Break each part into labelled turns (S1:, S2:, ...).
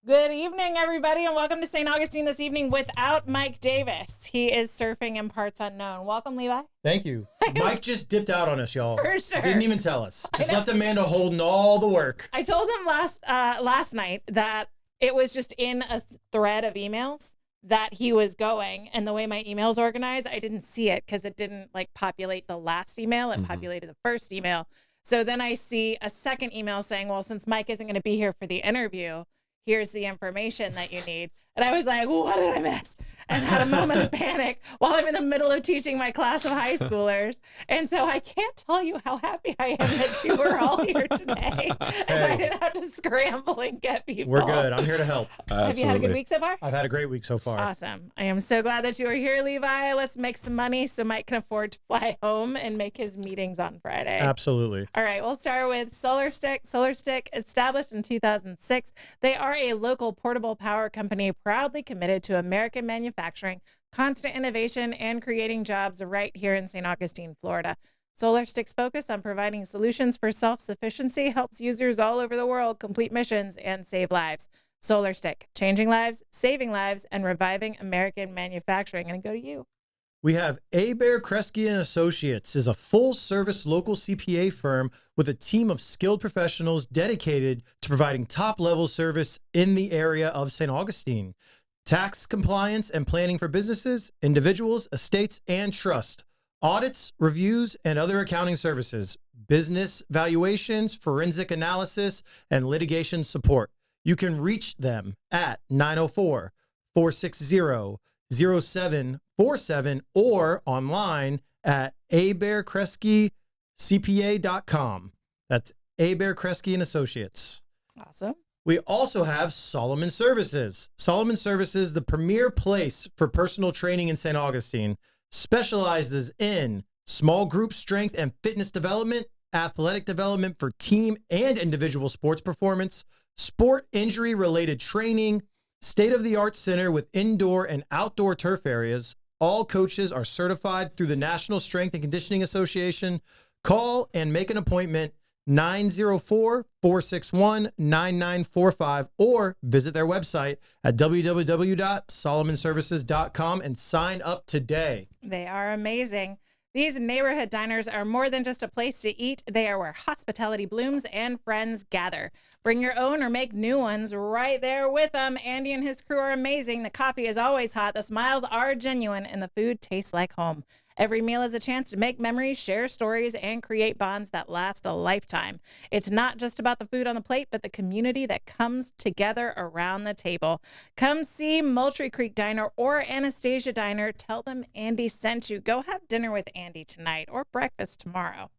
S1: Good evening, everybody, and welcome to St. Augustine this evening without Mike Davis. He is surfing in parts unknown. Welcome, Levi.
S2: Thank you. Mike just dipped out on us, y'all.
S1: For sure.
S2: Didn't even tell us. Just left Amanda holding all the work.
S1: I told him last night that it was just in a thread of emails that he was going, and the way my email's organized, I didn't see it because it didn't populate the last email. It populated the first email. So then I see a second email saying, well, since Mike isn't going to be here for the interview, here's the information that you need. And I was like, what did I miss? And had a moment of panic while I'm in the middle of teaching my class of high schoolers. And so I can't tell you how happy I am that you were all here today. And I didn't have to scramble and get people.
S2: We're good. I'm here to help.
S1: Have you had a good week so far?
S2: I've had a great week so far.
S1: Awesome. I am so glad that you are here, Levi. Let's make some money so Mike can afford to fly home and make his meetings on Friday.
S2: Absolutely.
S1: All right, we'll start with Solar Stick. Solar Stick, established in 2006. They are a local portable power company proudly committed to American manufacturing, constant innovation, and creating jobs right here in St. Augustine, Florida. Solar Stick's focus on providing solutions for self-sufficiency helps users all over the world complete missions and save lives. Solar Stick, changing lives, saving lives, and reviving American manufacturing. And I go to you.
S2: We have Bear Kresge and Associates is a full-service local CPA firm with a team of skilled professionals dedicated to providing top-level service in the area of St. Augustine. Tax compliance and planning for businesses, individuals, estates, and trust. Audits, reviews, and other accounting services. Business valuations, forensic analysis, and litigation support. You can reach them at 904-460-0747 or online at abearkresgecpa.com. That's Bear Kresge and Associates.
S1: Awesome.
S2: We also have Solomon Services. Solomon Services, the premier place for personal training in St. Augustine, specializes in small group strength and fitness development, athletic development for team and individual sports performance, sport injury-related training, state-of-the-art center with indoor and outdoor turf areas. All coaches are certified through the National Strength and Conditioning Association. Call and make an appointment 904-461-9945 or visit their website at www.solomonservices.com and sign up today.
S1: They are amazing. These neighborhood diners are more than just a place to eat. They are where hospitality blooms and friends gather. Bring your own or make new ones right there with them. Andy and his crew are amazing. The coffee is always hot. The smiles are genuine and the food tastes like home. Every meal is a chance to make memories, share stories, and create bonds that last a lifetime. It's not just about the food on the plate, but the community that comes together around the table. Come see Moultrie Creek Diner or Anastasia Diner. Tell them Andy sent you. Go have dinner with Andy tonight or breakfast tomorrow.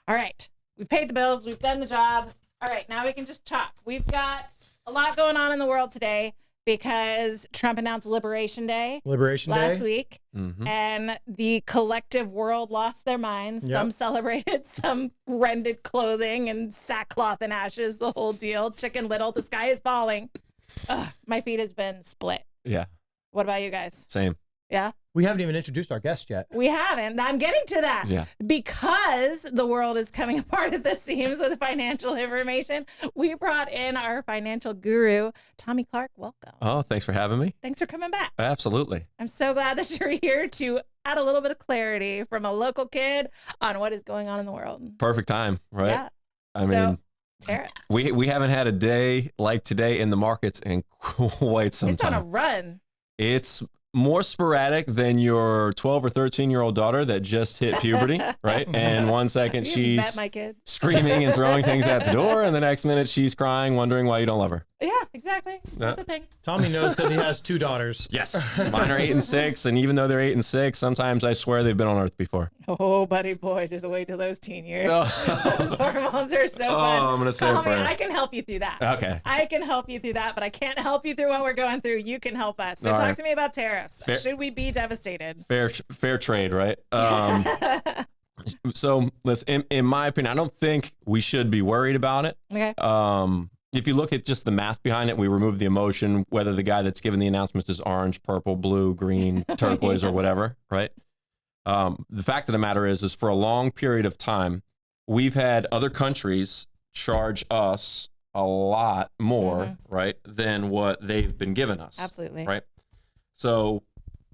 S1: All right, we've paid the bills. We've done the job. All right, now we can just talk. We've got a lot going on in the world today, because Trump announced Liberation Day last week, and the collective world lost their minds. Yep. Some celebrated, some rented clothing and sackcloth and ashes, the whole deal. Chicken Little, the sky is falling. Ugh, my feet has been split.
S3: Yeah.
S1: What about you guys?
S3: Same.
S1: Yeah?
S2: We haven't even introduced our guest yet.
S1: We haven't. I'm getting to that.
S3: Yeah.
S1: Because the world is coming apart at the seams with financial information, we brought in our financial guru, Tommy Clarke. Welcome.
S3: Oh, thanks for having me.
S1: Thanks for coming back.
S3: Absolutely.
S1: I'm so glad that you're here to add a little bit of clarity from a local kid on what is going on in the world.
S3: Perfect time, right?
S1: Yeah.
S3: I mean,
S1: tariffs.
S3: We haven't had a day like today in the markets in quite some time.
S1: It's on a run.
S3: It's more sporadic than your 12 or 13-year-old daughter that just hit puberty, right? And one second she's screaming and throwing things at the door, and the next minute she's crying, wondering why you don't love her.
S1: Yeah, exactly. That's the thing.
S2: Tommy knows because he has two daurs.
S3: Yes. Mine are 8 and 6, and even though they're 8 and 6, sometimes I swear they've been on Earth before.
S1: Oh, buddy boy, just wait till those teen years. Those hormones are so fun.
S3: I'm going to say a prayer.
S1: I can help you through that.
S3: Okay.
S1: I can help you through that, but I can't help you through what we're going through. You can help us. So talk to me about tariffs. Should we be devastated?
S3: Fair trade, right? So, listen, in my opinion, I don't think we should be worried about it.
S1: Okay.
S3: If you look at just the math behind it, we remove the emotion, whether the guy that's giving the announcements is orange, purple, blue, green, turquoise, or whatever, right? The fact of the matter is for a long period of time, we've had other countries charge us a lot more, right, than what they've been giving us.
S1: Absolutely.
S3: Right. So,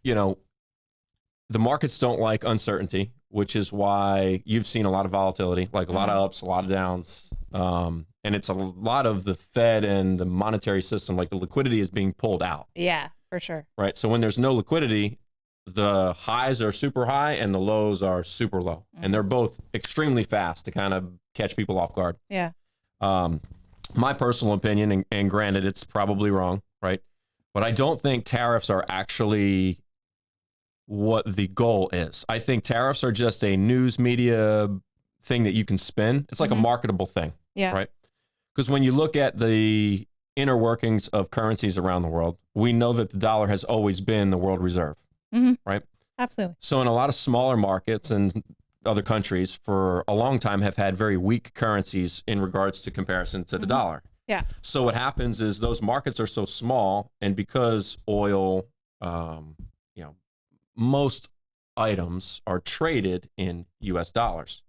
S3: the markets don't like uncertainty, which is why you've seen a lot of volatility, like a lot of ups, a lot of downs. And it's a lot of the Fed and the monetary system, like the liquidity is being pulled out.
S1: Yeah, for sure.
S3: Right. So when there's no liquidity, the highs are super high and the lows are super low. And they're both extremely fast to kind of catch people off guard.
S1: Yeah.
S3: My personal opinion, and granted, it's probably wrong, right? But I don't think tariffs are actually what the goal is. I think tariffs are just a news media thing that you can spin. It's like a marketable thing, right? Because when you look at the inner workings of currencies around the world, we know that the dollar has always been the world reserve, right?
S1: Absolutely.
S3: So in a lot of smaller markets and other countries for a long time have had very weak currencies in regards to comparison to the dollar.
S1: Yeah.
S3: So what happens is those markets are so small, and because oil, most items are traded in US dollars.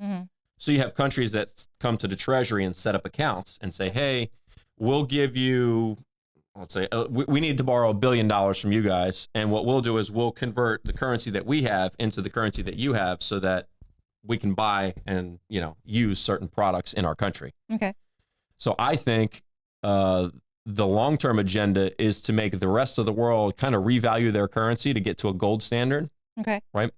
S3: So you have countries that come to the treasury and set up accounts and say, hey, we'll give you, let's say, we need to borrow $1 billion from you guys. And what we'll do is we'll convert the currency that we have into the currency that you have so that we can buy and, use certain products in our country.
S1: Okay. So
S3: I think the long-term agenda is to make the rest of the world kind of revalue their currency to get to a gold standard.
S1: Okay.
S3: Right?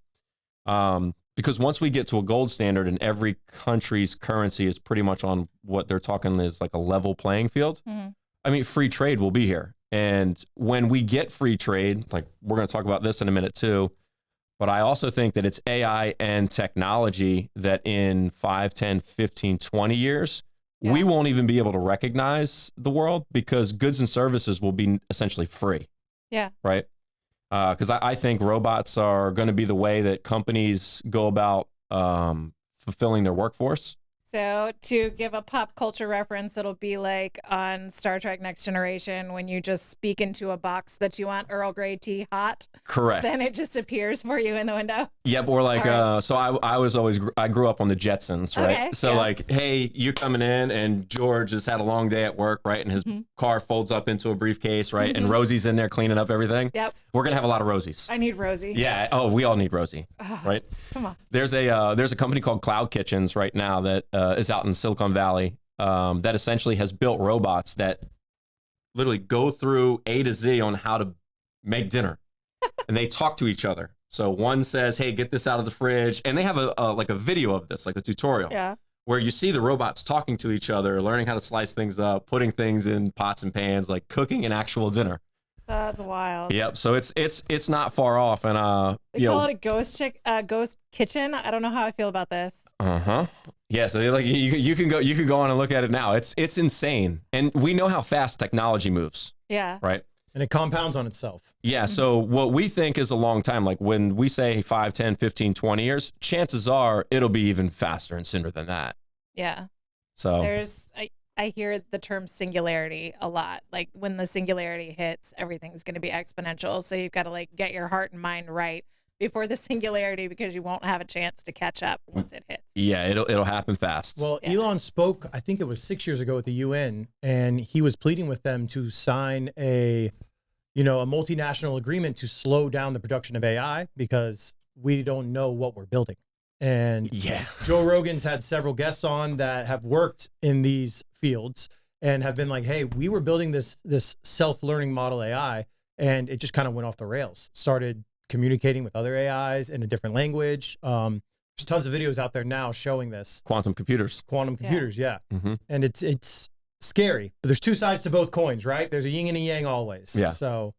S3: Because once we get to a gold standard and every country's currency is pretty much on what they're talking is like a level playing field, I mean, free trade will be here. And when we get free trade, like we're going to talk about this in a minute too, but I also think that it's AI and technology that in 5, 10, 15, 20 years, we won't even be able to recognize the world because goods and services will be essentially free.
S1: Yeah.
S3: Right? Because I think robots are going to be the way that companies go about fulfilling their workforce.
S1: So to give a pop culture reference, it'll be like on Star Trek Next Generation when you just speak into a box that you want Earl Grey tea hot.
S3: Correct.
S1: Then it just appears for you in the window.
S3: Yep. Or like, so I grew up on the Jetsons, right?
S1: Okay,
S3: so like, hey, you coming in and George has had a long day at work, right? And his car folds up into a briefcase, right? And Rosie's in there cleaning up everything.
S1: Yep.
S3: We're going to have a lot of Rosies.
S1: I need Rosie.
S3: Yeah. Oh, we all need Rosie, right?
S1: Come on.
S3: There's a company called Cloud Kitchens right now that is out in Silicon Valley that essentially has built robots that literally go through A to Z on how to make dinner, and they talk to each other. So one says, "Hey, get this out of the fridge," and they have a video of this, like a tutorial, where you see the robots talking to each other, learning how to slice things up, putting things in pots and pans, like cooking an actual dinner.
S1: That's wild.
S3: Yep. So it's not far off, and
S1: they call it a ghost kitchen. I don't know how I feel about this.
S3: Yeah. So like you can go on and look at it now. It's insane, and we know how fast technology moves.
S1: Yeah.
S3: Right.
S2: And it compounds on itself.
S3: Yeah. So what we think is a long time, like when we say 5, 10, 15, 20 years, chances are it'll be even faster and sooner than that.
S1: Yeah.
S3: So
S1: I hear the term singularity a lot. Like when the singularity hits, everything's going to be exponential. So you've got to like get your heart and mind right before the singularity because you won't have a chance to catch up once it hits.
S3: Yeah, it'll happen fast.
S2: Well, Elon spoke, I think it was 6 years ago at the UN, and he was pleading with them to sign a multinational agreement to slow down the production of AI because we don't know what we're building. And Joe Rogan's had several guests on that have worked in these fields and have been like, hey, we were building this self-learning model AI, and it just kind of went off the rails. Started communicating with other AIs in a different language. There's tons of videos out there now showing this.
S3: Quantum computers,
S2: yeah. And it's scary, but there's two sides to both coins, right? There's a yin and a yang always.
S3: Yeah.
S2: So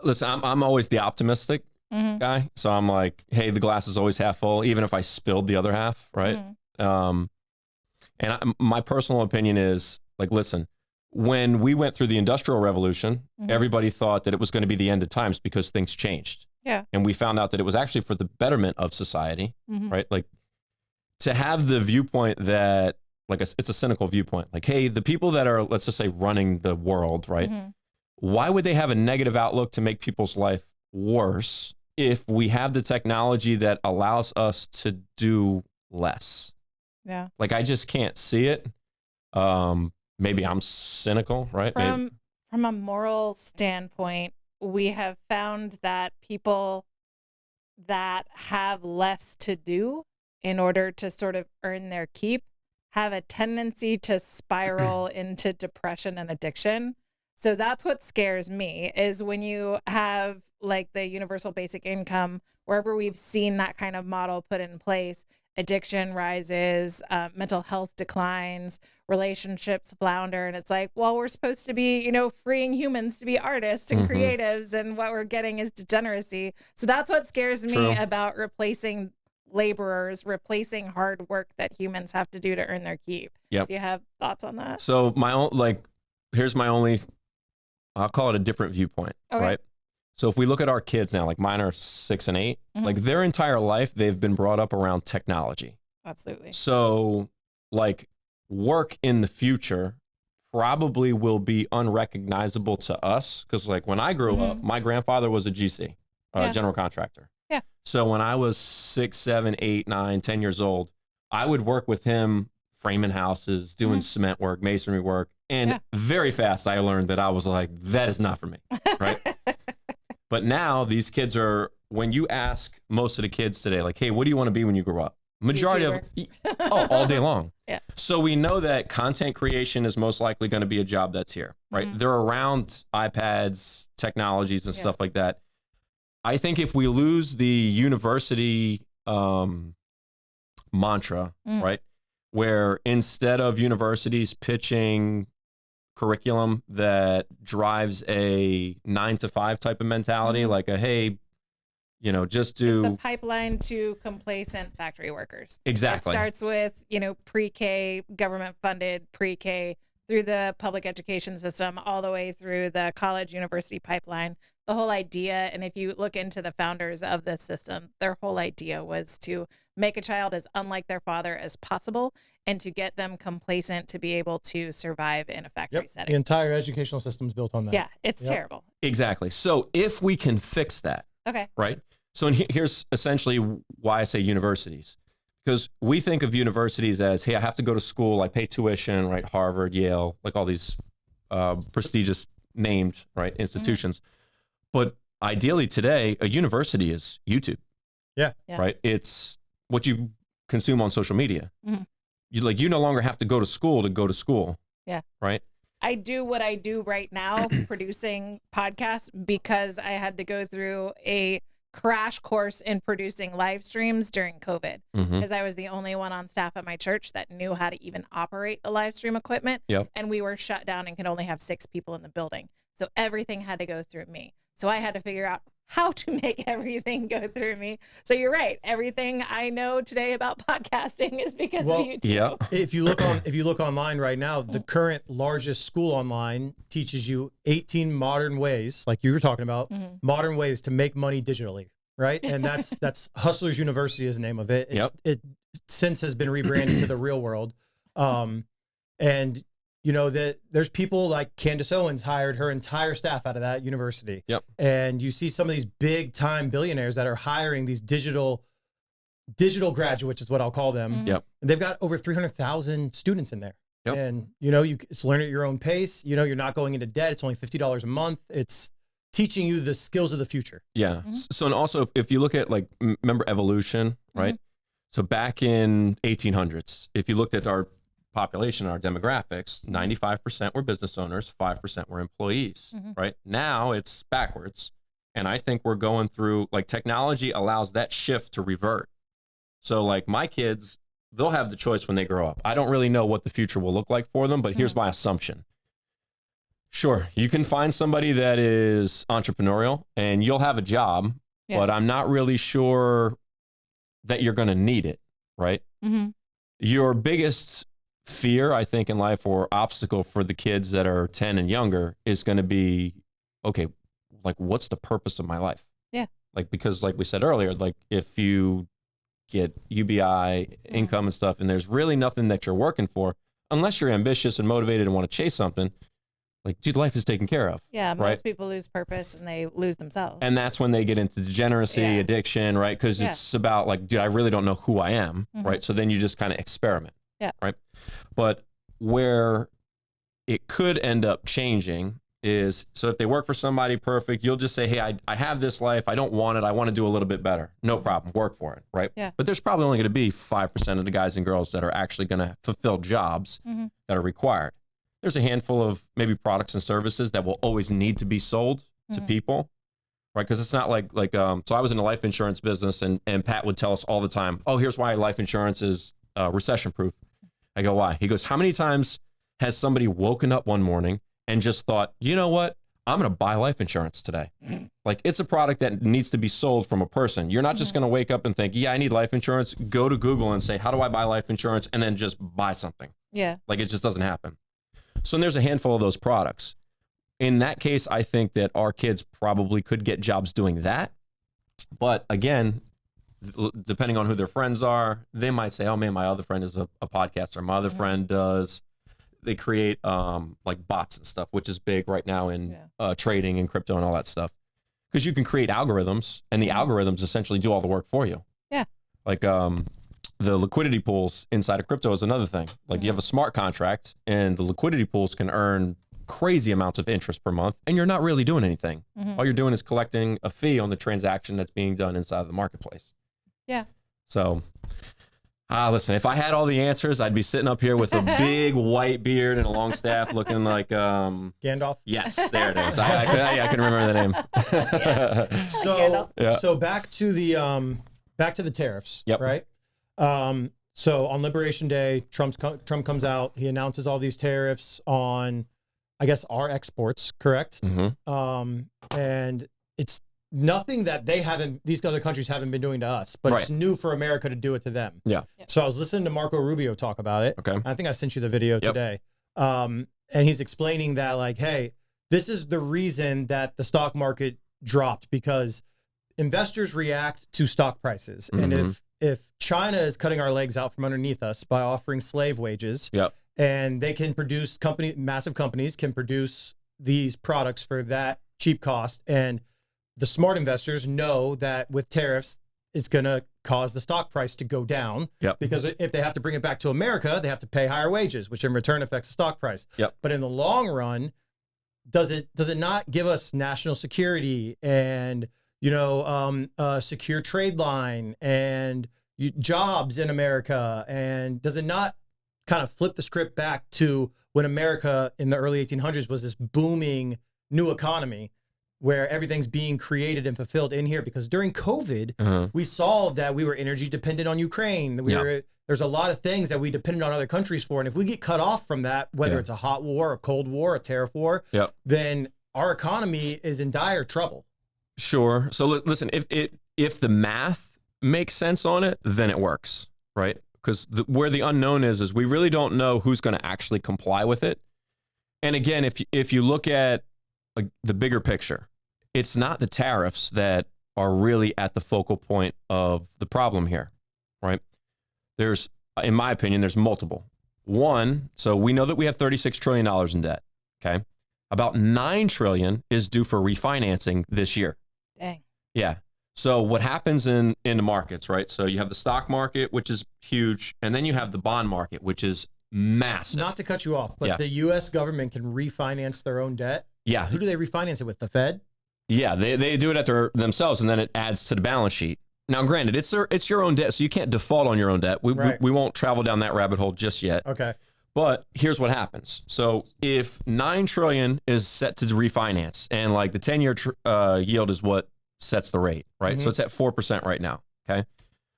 S3: listen, I'm always the optimistic guy. So I'm like, hey, the glass is always half full, even if I spilled the other half, right? My personal opinion is like, listen, when we went through the Industrial Revolution, everybody thought that it was going to be the end of times because things changed.
S1: Yeah.
S3: And we found out that it was actually for the betterment of society, right? Like to have the viewpoint that, like, it's a cynical viewpoint. Like, hey, the people that are, let's just say, running the world, right? Why would they have a negative outlook to make people's life worse if we have the technology that allows us to do less?
S1: Yeah.
S3: Like, I just can't see it. maybe I'm cynical, right?
S1: From a moral standpoint, we have found that people that have less to do in order to sort of earn their keep have a tendency to spiral into depression and addiction. So that's what scares me, is when you have like the universal basic income, wherever we've seen that kind of model put in place, addiction rises, mental health declines, relationships flounder. And it's like, well, we're supposed to be, freeing humans to be artists and creatives, and what we're getting is degeneracy. So that's what scares me about replacing laborers, replacing hard work that humans have to do to earn their keep.
S3: Yep.
S1: Do you have thoughts on that?
S3: So here's my only, I'll call it a different viewpoint, right? So if we look at our kids now, like mine are 6 and 8, like their entire life, they've been brought up around technology.
S1: Absolutely.
S3: So like work in the future probably will be unrecognizable to us. Cause like when I grew up, my grandfather was a GC, general contractor.
S1: Yeah.
S3: So when I was 6, 7, 8, 9, 10 years old, I would work with him framing houses, doing cement work, masonry work. And very fast, I learned that I was like, that is not for me, right? But now these kids are, when you ask most of the kids today, like, hey, what do you want to be when you grow up? Majority of, all day long.
S1: Yeah.
S3: So we know that content creation is most likely going to be a job that's here, right? They're around iPads, technologies and stuff like that. I think if we lose the university mantra, right? Where instead of universities pitching curriculum that drives a 9-to-5 type of mentality, like a, hey, just do
S1: it's the pipeline to complacent factory workers.
S3: Exactly.
S1: It starts with, pre-K, government funded pre-K, through the public education system, all the way through the college university pipeline. The whole idea, and if you look into the founders of this system, their whole idea was to make a child as unlike their father as possible, and to get them complacent to be able to survive in a factory setting.
S2: The entire educational system is built on that.
S1: Yeah, it's terrible.
S3: Exactly. So if we can fix that, right? So here's essentially why I say universities. Because we think of universities as, hey, I have to go to school, I pay tuition, right? Harvard, Yale, like all these prestigious named, right, institutions. But ideally today, a university is YouTube.
S2: Yeah.
S3: Right? It's what you consume on social media. You no longer have to go to school.
S1: Yeah.
S3: Right?
S1: I do what I do right now, producing podcasts, because I had to go through a crash course in producing live streams during COVID, because I was the only one on staff at my church that knew how to even operate the live stream equipment. And we were shut down and could only have 6 people in the building. So everything had to go through me. So I had to figure out how to make everything go through me. So you're right. Everything I know today about podcasting is because of YouTube.
S3: Yeah.
S2: If you look online right now, the current largest school online teaches you 18 modern ways, like you were talking about, modern ways to make money digitally, right? And that's Hustlers University is the name of it. It since has been rebranded to the Real World. And that there's people like Candace Owens hired her entire staff out of that university. And you see some of these big time billionaires that are hiring these digital graduates is what I'll call them. And they've got over 300,000 students in there. And it's learn at your own pace. You're not going into debt. It's only $50 a month. It's teaching you the skills of the future.
S3: So, and also if you look at remember evolution, right? So back in 1800s, if you looked at our population, our demographics, 95% were business owners, 5% were employees, right? Now it's backwards. And I think we're going through, technology allows that shift to revert. So my kids, they'll have the choice when they grow up. I don't really know what the future will look like for them, but here's my assumption. Sure, you can find somebody that is entrepreneurial and you'll have a job, but I'm not really sure that you're going to need it, right? Your biggest fear, I think, in life, or obstacle for the kids that are 10 and younger, is going to be, okay, what's the purpose of my life? Because we said earlier, if you get UBI income and stuff, and there's really nothing that you're working for, unless you're ambitious and motivated and want to chase something, dude, life is taken care of.
S1: Yeah, most people lose purpose and they lose themselves.
S3: And that's when they get into degeneracy, addiction, right? Because it's about dude, I really don't know who I am, right? So then you just kind of experiment. Right. But where it could end up changing is, so if they work for somebody perfect, you'll just say, hey, I have this life. I don't want it. I want to do a little bit better. No problem. Work for it. Right.
S1: Yeah.
S3: But there's probably only going to be 5% of the guys and girls that are actually going to fulfill jobs that are required. There's a handful of maybe products and services that will always need to be sold to people. Right. Because it's not like so I was in the life insurance business and Pat would tell us all the time, oh, here's why life insurance is recession proof. I go, why? He goes, how many times has somebody woken up one morning and just thought, you know what? I'm going to buy life insurance today. Like, it's a product that needs to be sold from a person. You're not just going to wake up and think, yeah, I need life insurance. Go to Google and say, how do I buy life insurance? And then just buy something.
S1: Yeah.
S3: Like, it just doesn't happen. So there's a handful of those products. In that case, I think that our kids probably could get jobs doing that. But again, depending on who their friends are, they might say, oh man, my other friend is a podcaster. My other friend does, they create like bots and stuff, which is big right now in trading and crypto and all that stuff. Because you can create algorithms and the algorithms essentially do all the work for you.
S1: Yeah.
S3: Like the liquidity pools inside of crypto is another thing. Like you have a smart contract and the liquidity pools can earn crazy amounts of interest per month and you're not really doing anything. All you're doing is collecting a fee on the transaction that's being done inside of the marketplace.
S1: Yeah.
S3: So, listen, if I had all the answers, I'd be sitting up here with a big white beard and a long staff looking like
S2: Gandalf.
S3: Yes, there it is. I can remember the
S2: name. So back to the tariffs, right? So on Liberation Day, Trump comes out, he announces all these tariffs on, I guess, our exports, correct? And it's nothing that these other countries haven't been doing to us, but it's new for America to do it to them.
S3: Yeah.
S2: So I was listening to Marco Rubio talk about it.
S3: Okay.
S2: I think I sent you the video today. And he's explaining that, like, hey, this is the reason that the stock market dropped, because investors react to stock prices. And if China is cutting our legs out from underneath us by offering slave wages, and they can produce massive companies can produce these products for that cheap cost, and the smart investors know that with tariffs, it's going to cause the stock price to go down. Because if they have to bring it back to America, they have to pay higher wages, which in return affects the stock price. But in the long run, does it not give us national security and, a secure trade line and jobs in America? And does it not kind of flip the script back to when America in the early 1800s was this booming new economy where everything's being created and fulfilled in here? Because during COVID, we saw that we were energy dependent on Ukraine. There's a lot of things that we depended on other countries for. And if we get cut off from that, whether it's a hot war, a cold war, a tariff war, then our economy is in dire trouble.
S3: Sure. So listen, if the math makes sense on it, then it works, right? Because where the unknown is we really don't know who's going to actually comply with it. And again, if you look at the bigger picture, it's not the tariffs that are really at the focal point of the problem here, right? There's, in my opinion, there's multiple. One, so we know that we have $36 trillion in debt, okay? About $9 trillion is due for refinancing this year.
S1: Dang.
S3: Yeah. So what happens in the markets, right? So you have the stock market, which is huge, and then you have the bond market, which is massive.
S2: Not to cut you off, but the U.S. government can refinance their own debt.
S3: Yeah.
S2: Who do they refinance it with? The Fed?
S3: Yeah, they do it at themselves, and then it adds to the balance sheet. Now, granted, it's your own debt, so you can't default on your own debt. We won't travel down that rabbit hole just yet.
S2: Okay.
S3: But here's what happens. So if $9 trillion is set to refinance, and like the 10-year yield is what sets the rate, right? So it's at 4% right now. Okay.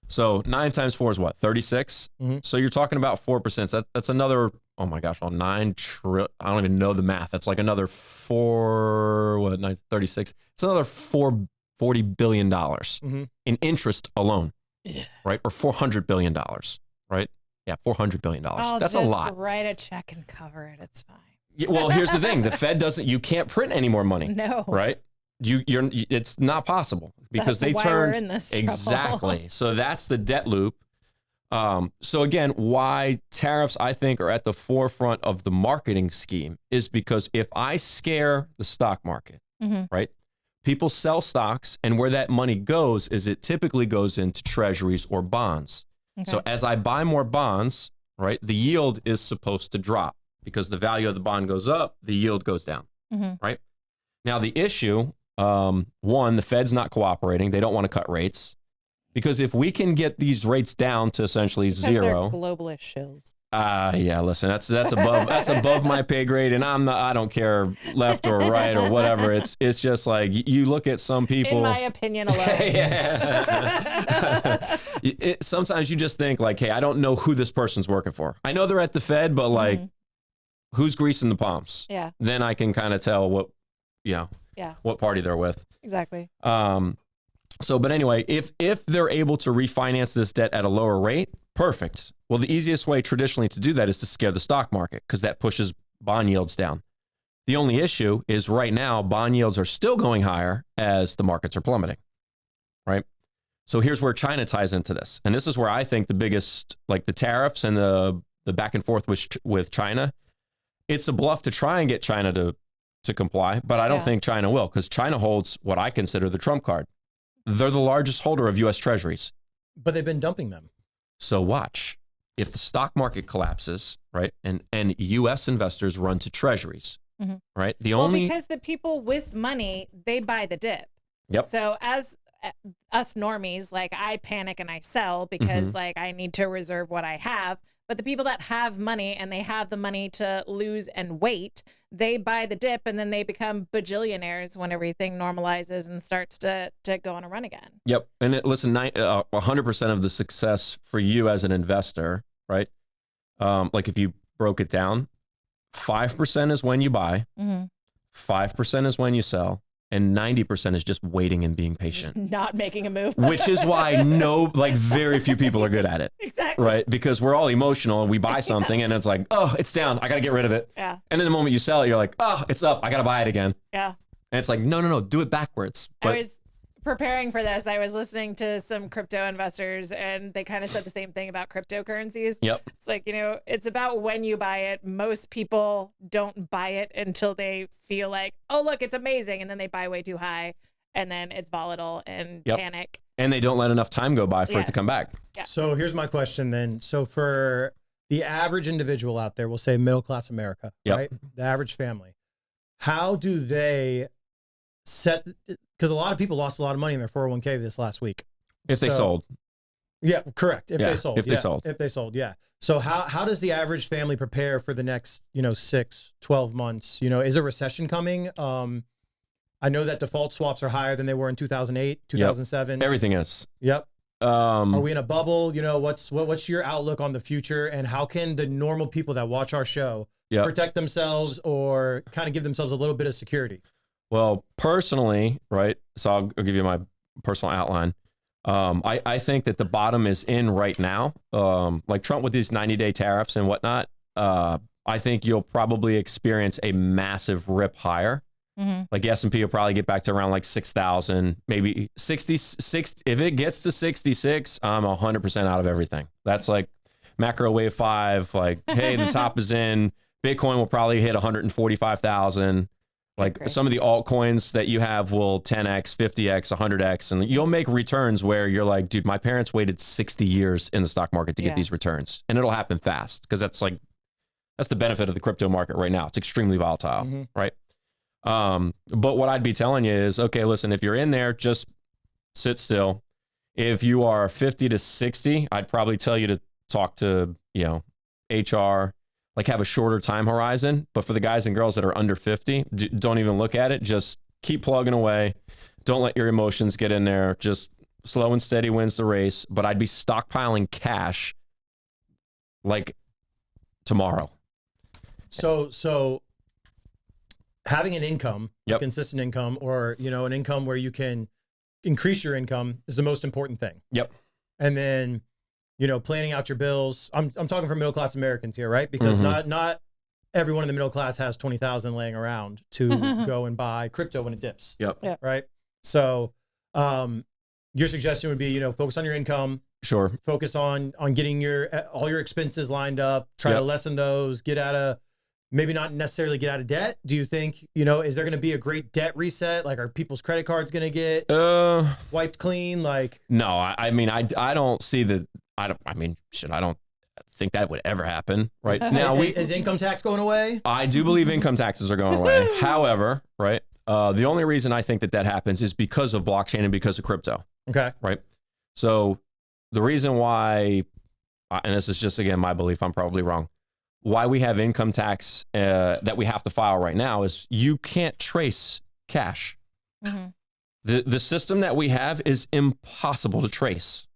S3: So 9 times 4 is what? 36. So you're talking about 4%. That's another, oh my gosh, 9 trillion. I don't even know the math. That's like another 36. It's another $40 billion in interest alone, right? Or $400 billion, right? Yeah, $400 billion. That's a lot.
S1: Write a check and cover it. It's fine.
S3: Well, here's the thing: the Fed you can't print any more money.
S1: No.
S3: Right? It's not possible because
S1: that's
S3: they
S1: why
S3: turned
S1: we're in this
S3: exactly. So that's the debt loop. So again, why tariffs I think are at the forefront of the marketing scheme is because if I scare the stock market, right? People sell stocks, and where that money goes is it typically goes into treasuries or bonds. Okay. So as I buy more bonds, right, the yield is supposed to drop. because the value of the bond goes up, the yield goes down, right? Now, the issue, one, the Fed's not cooperating. They don't want to cut rates because if we can get these rates down to essentially zero.
S1: They're globalist shills.
S3: Yeah, listen, that's above my pay grade, and I don't care left or right or whatever. It's just like you look at some people.
S1: In my opinion alone.
S3: Sometimes you just think like, hey, I don't know who this person's working for. I know they're at the Fed, but like, who's greasing the palms?
S1: Yeah.
S3: Then I can kind of tell what party they're with.
S1: Exactly.
S3: But anyway, if they're able to refinance this debt at a lower rate, perfect. Well, the easiest way traditionally to do that is to scare the stock market because that pushes bond yields down. The only issue is right now, bond yields are still going higher as the markets are plummeting, right? So here's where China ties into this. And this is where I think the biggest, like the tariffs and the back and forth with China, it's a bluff to try and get China to comply, but I don't think China will because China holds what I consider the trump card. They're the largest holder of U.S. treasuries.
S2: But they've been dumping them.
S3: So watch. If the stock market collapses, right, and U.S. investors run to treasuries, right?
S1: Because the people with money, they buy the dip.
S3: Yep.
S1: So as us normies, like I panic and I sell because like I need to reserve what I have. But the people that have money and they have the money to lose and wait, they buy the dip and then they become bajillionaires when everything normalizes and starts to go on a run again.
S3: Yep. And listen, 100% of the success for you as an investor, right? Like if you broke it down, 5% is when you buy, 5% is when you sell, and 90% is just waiting and being patient.
S1: Just not making a move.
S3: Which is why very few people are good at it.
S1: Exactly.
S3: Right? Because we're all emotional and we buy something and it's like, oh, it's down. I got to get rid of it.
S1: Yeah.
S3: And then the moment you sell it, you're like, oh, it's up. I got to buy it again.
S1: Yeah.
S3: And it's like, no, do it backwards. But
S1: I was preparing for this. I was listening to some crypto investors and they kind of said the same thing about cryptocurrencies.
S3: Yep.
S1: It's like, it's about when you buy it. Most people don't buy it until they feel like, oh, look, it's amazing. And then they buy way too high and then it's volatile and panic.
S3: And they don't let enough time go by for it to come back.
S1: Yeah.
S2: So here's my question then. So for the average individual out there, we'll say middle-class America, right? The average family, how do they set, because a lot of people lost a lot of money in their 401k this last week.
S3: If they sold.
S2: Yeah, correct. If they sold.
S3: If they sold.
S2: Yeah. So how does the average family prepare for the next, 6, 12 months? Is a recession coming? I know that default swaps are higher than they were in 2008, 2007.
S3: Everything is.
S2: Yep. Are we in a bubble? What's your outlook on the future, and how can the normal people that watch our show protect themselves or kind of give themselves a little bit of security?
S3: Well, personally, right? So I'll give you my personal outline. I think that the bottom is in right now. Like Trump with these 90-day tariffs and whatnot, I think you'll probably experience a massive rip higher. Like the S&P will probably get back to around like 6,000, maybe 66. If it gets to 66, I'm 100% out of everything. That's like macro wave 5. Like, hey, the top is in. Bitcoin will probably hit 145,000. Like some of the altcoins that you have will 10x, 50x, 100x, and you'll make returns where you're like, dude, my parents waited 60 years in the stock market to get these returns, and it'll happen fast because that's the benefit of the crypto market right now. It's extremely volatile, right? But what I'd be telling you is, okay, listen, if you're in there, just sit still. If you are 50 to 60, I'd probably tell you to talk to, HR, like have a shorter time horizon. But for the guys and girls that are under 50, don't even look at it. Just keep plugging away. Don't let your emotions get in there. Just slow and steady wins the race. But I'd be stockpiling cash like tomorrow.
S2: So having an income, a consistent income, or, an income where you can increase your income is the most important thing.
S3: Yep.
S2: And then, planning out your bills. I'm talking for middle-class Americans here, right? Because not everyone in the middle class has 20,000 laying around to go and buy crypto when it dips.
S3: Yep.
S2: Right. So, your suggestion would be, focus on your income.
S3: Sure.
S2: Focus on getting all your expenses lined up, try to lessen those, maybe not necessarily get out of debt. Do you think, is there going to be a great debt reset? Like, are people's credit cards going to get wiped clean? Like,
S3: no, I mean, I don't see the, I don't think that would ever happen, right? Now,
S2: is income tax going away?
S3: I do believe income taxes are going away. However, right, the only reason I think that happens is because of blockchain and because of crypto.
S2: Okay.
S3: Right. So the reason why, and this is just, again, my belief, I'm probably wrong, why we have income tax that we have to file right now is you can't trace cash. Mm-hmm. The system that we have is impossible to trace.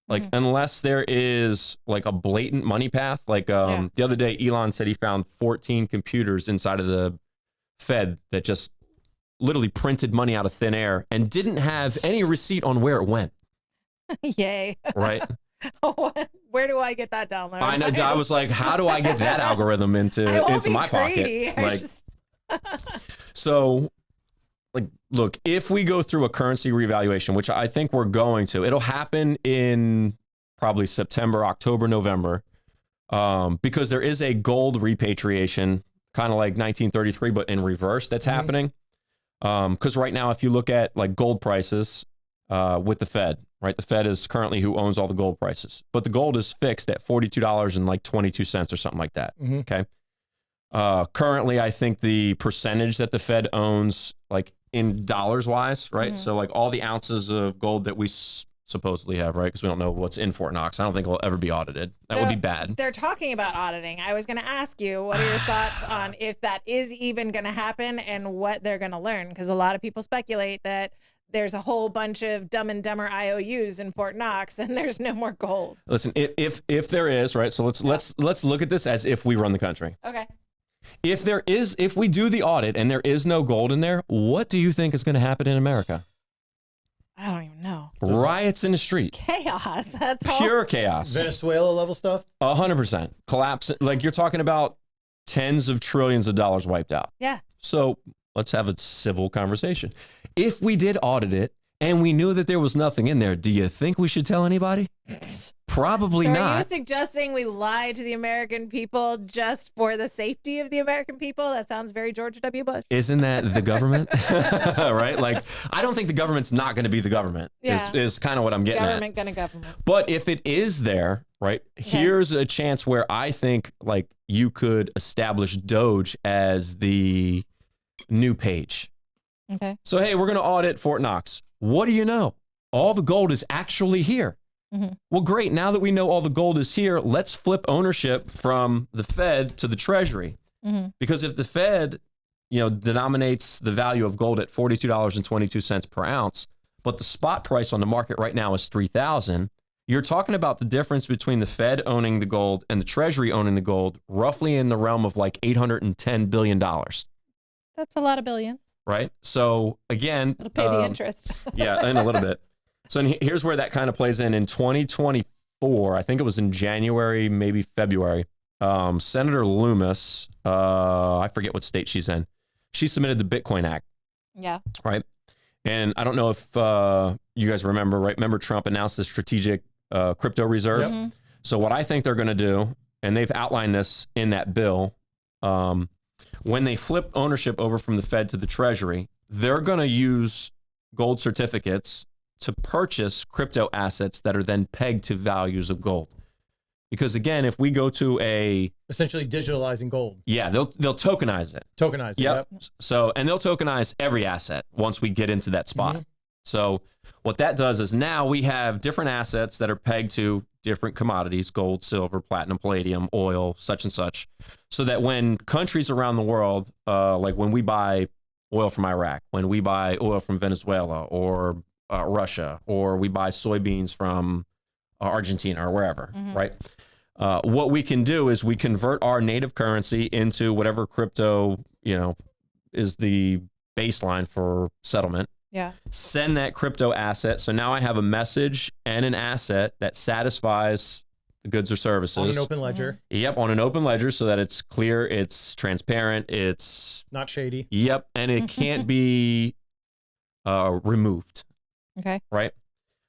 S3: Like, unless there is like a blatant money path, like the other day, Elon said he found 14 computers inside of the Fed that just literally printed money out of thin air and didn't have any receipt on where it went.
S1: Yay.
S3: Right.
S1: Where do I get that download?
S3: I know. I was like, how do I get that algorithm into my pocket? Like, so, like, look, if we go through a currency revaluation, which I think we're going to, it'll happen in probably September, October, November, because there is a gold repatriation, kind of like 1933, but in reverse, that's happening. Because right now, if you look at like gold prices with the Fed, right, the Fed is currently who owns all the gold prices, but the gold is fixed at $42.22 or something like that. Okay. Currently, I think the percentage that the Fed owns, like in dollars wise, right? So like all the ounces of gold that we supposedly have, right? Because we don't know what's in Fort Knox. I don't think it will ever be audited. That would be bad.
S1: They're talking about auditing. I was going to ask you, what are your thoughts on if that is even going to happen and what they're going to learn? Because a lot of people speculate that there's a whole bunch of Dumb and Dumber IOUs in Fort Knox and there's no more gold.
S3: Listen, if there is, right? So let's look at this as if we run the country.
S1: Okay.
S3: If we do the audit and there is no gold in there, what do you think is going to happen in America?
S1: I don't even know.
S3: Riots in the street.
S1: Chaos. That's
S3: pure chaos.
S2: Venezuela level stuff.
S3: 100% collapse. Like, you're talking about tens of trillions of dollars wiped out.
S1: Yeah.
S3: So let's have a civil conversation. If we did audit it and we knew that there was nothing in there, do you think we should tell anybody? Probably not.
S1: Are you suggesting we lie to the American people just for the safety of the American people? That sounds very George W. Bush.
S3: Isn't that the government? Right? Like, I don't think the government's not going to be the government.
S1: Yeah.
S3: Is kind of what I'm getting
S1: government gonna government.
S3: But if it is there, right, here's a chance where I think like you could establish Doge as the new page.
S1: Okay.
S3: So, hey, we're going to audit Fort Knox. What do you know? All the gold is actually here. Well, great. Now that we know all the gold is here, let's flip ownership from the Fed to the Treasury. Because if the Fed, denominates the value of gold at $42.22 per ounce, but the spot price on the market right now is $3,000, you're talking about the difference between the Fed owning the gold and the Treasury owning the gold, roughly in the realm of like $810 billion.
S1: That's a lot of billions.
S3: Right. So again,
S1: it'll pay the interest.
S3: Yeah, in a little bit. So here's where that kind of plays in 2024. I think it was in January, maybe February. Senator Loomis, I forget what state she's in. She submitted the Bitcoin Act.
S1: Yeah.
S3: Right. And I don't know if you guys remember, right? Remember Trump announced the strategic crypto reserve. Yep. So what I think they're going to do, and they've outlined this in that bill, when they flip ownership over from the Fed to the Treasury, they're going to use gold certificates to purchase crypto assets that are then pegged to values of gold. Because again, if we go to
S2: essentially digitalizing gold.
S3: Yeah, they'll tokenize it.
S2: Tokenize it. Yep.
S3: So, and they'll tokenize every asset once we get into that spot. So what that does is now we have different assets that are pegged to different commodities, gold, silver, platinum, palladium, oil, such and such. So that when countries around the world, like when we buy oil from Iraq, when we buy oil from Venezuela or Russia, or we buy soybeans from Argentina or wherever, right? What we can do is we convert our native currency into whatever crypto, is the baseline for settlement.
S1: Yeah.
S3: Send that crypto asset. So now I have a message and an asset that satisfies the goods or services.
S2: On an open ledger.
S3: Yep, on an open ledger so that it's clear, it's transparent, it's...
S2: not shady.
S3: Yep, and it can't be removed.
S1: Okay.
S3: Right?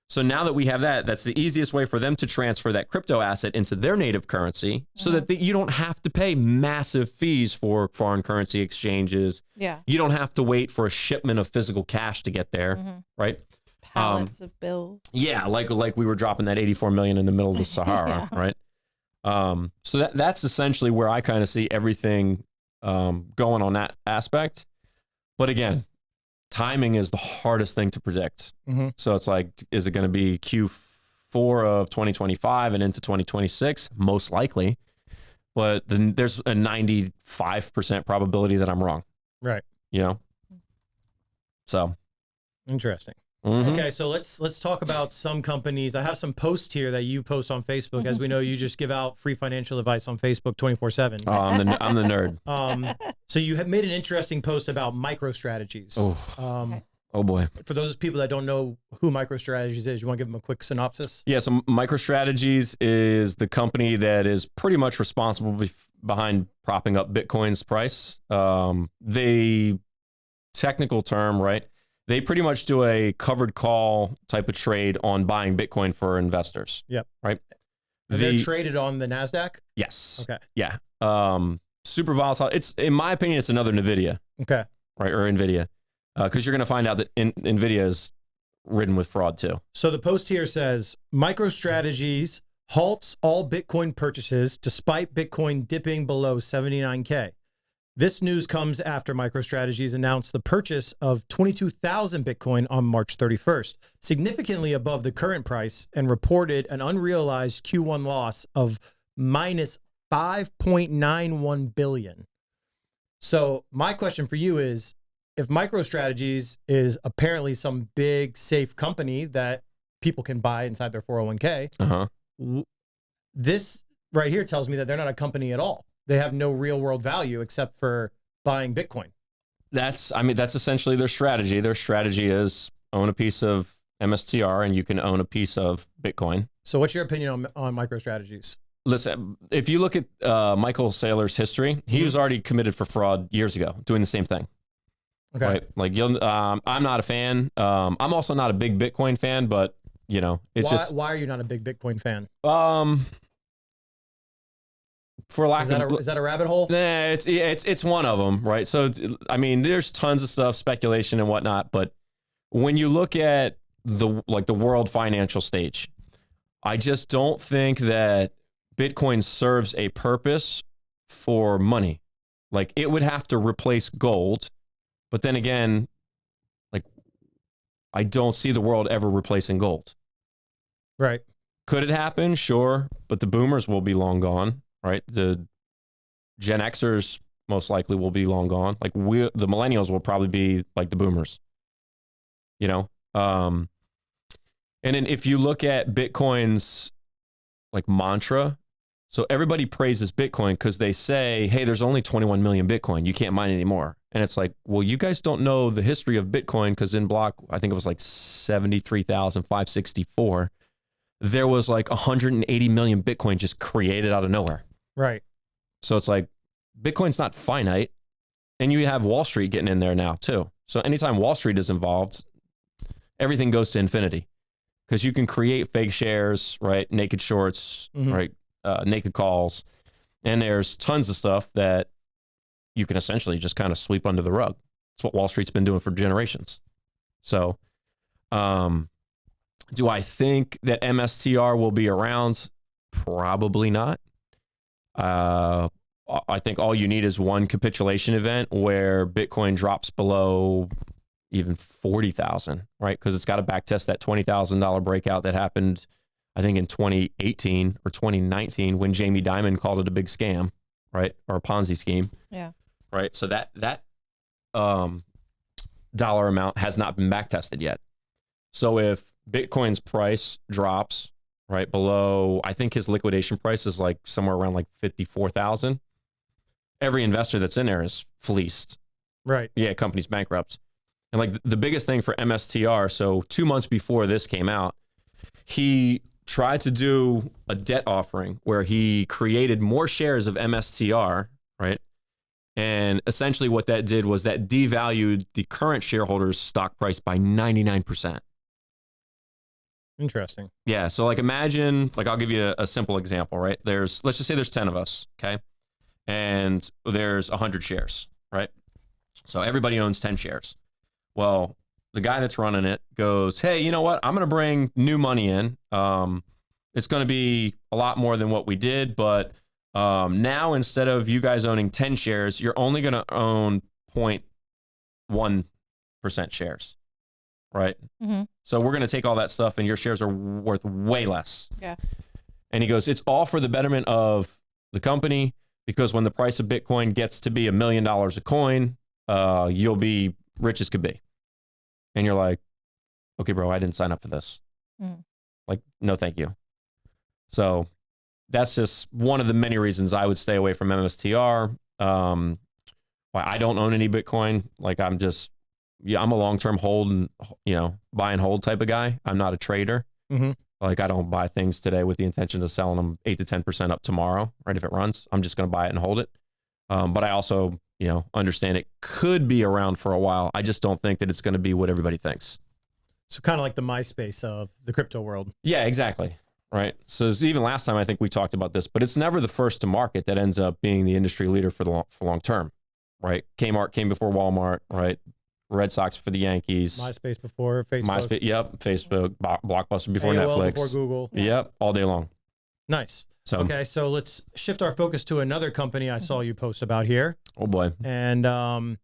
S3: So now that we have that, that's the easiest way for them to transfer that crypto asset into their native currency so that you don't have to pay massive fees for foreign currency exchanges.
S1: Yeah.
S3: You don't have to wait for a shipment of physical cash to get there, right?
S1: Pallets of bills.
S3: Yeah, like we were dropping that 84 million in the middle of the Sahara, right? So that's essentially where I kind of see everything going on that aspect. But again, timing is the hardest thing to predict.
S2: Mm-hmm.
S3: So it's like, is it going to be Q4 of 2025 and into 2026? Most likely. But then there's a 95% probability that I'm wrong.
S2: Right.
S3: You know? So.
S2: Interesting.
S3: Mm-hmm.
S2: Okay, so let's talk about some companies. I have some posts here that you post on Facebook. As we know, you just give out free financial advice on Facebook 24/7.
S3: Oh, I'm the nerd.
S2: So you have made an interesting post about MicroStrategies.
S3: Oh boy.
S2: For those people that don't know who MicroStrategies is, you want to give them a quick synopsis?
S3: Yeah, so MicroStrategies is the company that is pretty much responsible behind propping up Bitcoin's price. They, technical term, right? They pretty much do a covered call type of trade on buying Bitcoin for investors.
S2: Yep.
S3: Right.
S2: They're traded on the NASDAQ?
S3: Yes.
S2: Okay.
S3: Yeah. Super volatile. It's, in my opinion, it's another NVIDIA.
S2: Okay.
S3: Right. Or NVIDIA. Because you're going to find out that NVIDIA is ridden with fraud too.
S2: So the post here says, MicroStrategies halts all Bitcoin purchases despite Bitcoin dipping below 79K. This news comes after MicroStrategies announced the purchase of 22,000 Bitcoin on March 31st, significantly above the current price, and reported an unrealized Q1 loss of minus 5.91 billion. So my question for you is, if MicroStrategies is apparently some big safe company that people can buy inside their 401k, this right here tells me that they're not a company at all. They have no real world value except for buying Bitcoin.
S3: That's essentially their strategy. Their strategy is own a piece of MSTR and you can own a piece of Bitcoin.
S2: So what's your opinion on MicroStrategies?
S3: Listen, if you look at Michael Saylor's history, he was already committed for fraud years ago, doing the same thing.
S2: Okay.
S3: Right? Like, I'm not a fan. I'm also not a big Bitcoin fan, but you know, it's
S2: why are you not a big Bitcoin fan?
S3: For lack
S2: is that a rabbit hole?
S3: Nah, it's one of them, right? So I mean, there's tons of stuff, speculation and whatnot, but when you look at the world financial stage, I just don't think that Bitcoin serves a purpose for money. Like, it would have to replace gold, but then again, like, I don't see the world ever replacing gold.
S2: Right. Could
S3: it happen? Sure, but the boomers will be long gone. Right, the Gen Xers most likely will be long gone. Like the millennials will probably be like the boomers. You know, and then if you look at Bitcoin's like mantra, so everybody praises Bitcoin because they say, "Hey, there's only 21 million Bitcoin. You can't mine anymore." And it's like, well, you guys don't know the history of Bitcoin because in block, I think it was like 73,564. There was like 180 million Bitcoin just created out of nowhere.
S2: Right.
S3: So it's like Bitcoin's not finite, and you have Wall Street getting in there now too. So anytime Wall Street is involved, everything goes to infinity because you can create fake shares, right? Naked shorts, right? Naked calls. And there's tons of stuff that you can essentially just kind of sweep under the rug. It's what Wall Street's been doing for generations. So, do I think that MSTR will be around? Probably not. I think all you need is one capitulation event where Bitcoin drops below even 40,000, right? Because it's got to backtest that $20,000 breakout that happened, I think, in 2018 or 2019 when Jamie Dimon called it a big scam, right? Or a Ponzi scheme.
S1: Yeah.
S3: Right. So that dollar amount has not been backtested yet. So if Bitcoin's price drops right below, I think his liquidation price is like somewhere around like 54,000. Every investor that's in there is fleeced.
S2: Right.
S3: Yeah, company's bankrupt. And like the biggest thing for MSTR, so 2 months before this came out, he tried to do a debt offering where he created more shares of MSTR, right? And essentially what that did was that devalued the current shareholders' stock price by 99%.
S2: Interesting.
S3: Yeah. So like imagine, like I'll give you a simple example, right? Let's just say there's 10 of us, okay? And there's 100 shares, right? So everybody owns 10 shares. Well, the guy that's running it goes, hey, you know what? I'm going to bring new money in. it's going to be a lot more than what we did, but now instead of you guys owning 10 shares, you're only going to own 0.1% shares, right?
S1: Mm-hmm.
S3: So we're going to take all that stuff and your shares are worth way less.
S1: Yeah.
S3: And he goes, it's all for the betterment of the company, because when the price of Bitcoin gets to be $1 million a coin, you'll be rich as could be. And you're like, okay, bro, I didn't sign up for this.
S1: Mm.
S3: Like, no, thank you. So that's just one of the many reasons I would stay away from MSTR. Why I don't own any Bitcoin. Like, I'm a long-term hold and, buy and hold type of guy. I'm not a trader.
S2: Mm-hmm.
S3: Like, I don't buy things today with the intention of selling them 8 to 10% up tomorrow, right? If it runs, I'm just going to buy it and hold it. But I also, understand it could be around for a while. I just don't think that it's going to be what everybody thinks.
S2: So kind of like the MySpace of the crypto world.
S3: Yeah, exactly. Right. So even last time, I think we talked about this, but it's never the first to market that ends up being the industry leader for long term, right? Kmart came before Walmart, right? Red Sox for the Yankees.
S2: MySpace before Facebook.
S3: MySpace, yep. Facebook, Blockbuster before
S2: AOL
S3: Netflix.
S2: before Google.
S3: Yep. All day long.
S2: Nice.
S3: So,
S2: okay, so let's shift our focus to another company I saw you post about here.
S3: oh boy.
S2: And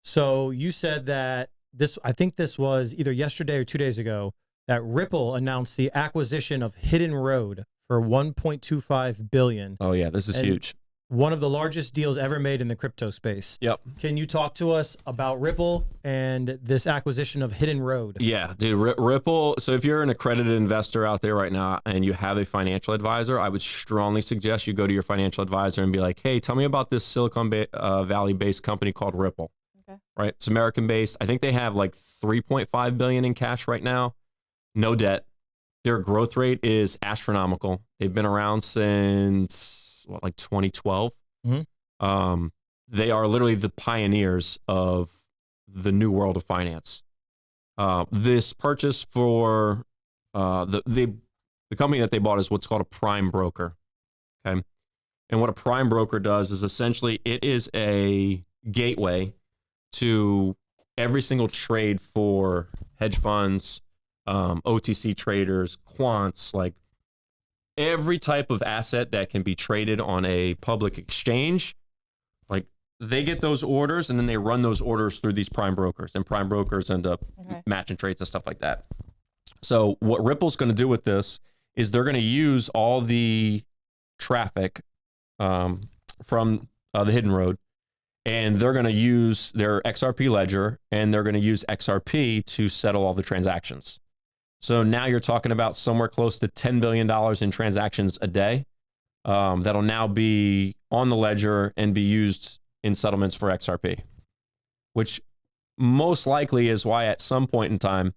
S2: so you said that I think this was either yesterday or 2 days ago, that Ripple announced the acquisition of Hidden Road for $1.25 billion.
S3: Oh yeah, this is huge.
S2: One of the largest deals ever made in the crypto space.
S3: Yep.
S2: Can you talk to us about Ripple and this acquisition of Hidden Road?
S3: Yeah, dude, Ripple. So if you're an accredited investor out there right now and you have a financial advisor, I would strongly suggest you go to your financial advisor and be like, hey, tell me about this Silicon Valley-based company called Ripple.
S1: Okay.
S3: Right? It's American-based. I think they have like $3.5 billion in cash right now. No debt. Their growth rate is astronomical. They've been around since... like 2012.
S2: Mm-hmm.
S3: They are literally the pioneers of the new world of finance. This purchase for the company that they bought is what's called a prime broker. Okay. And what a prime broker does is essentially it is a gateway to every single trade for hedge funds, OTC traders, quants, like every type of asset that can be traded on a public exchange. Like, they get those orders and then they run those orders through these prime brokers, and prime brokers end up matching trades and stuff like that. So what Ripple's going to do with this is they're going to use all the traffic from the Hidden Road, and they're going to use their XRP ledger, and they're going to use XRP to settle all the transactions. So now you're talking about somewhere close to $10 billion in transactions a day that'll now be on the ledger and be used in settlements for XRP, which most likely is why at some point in time,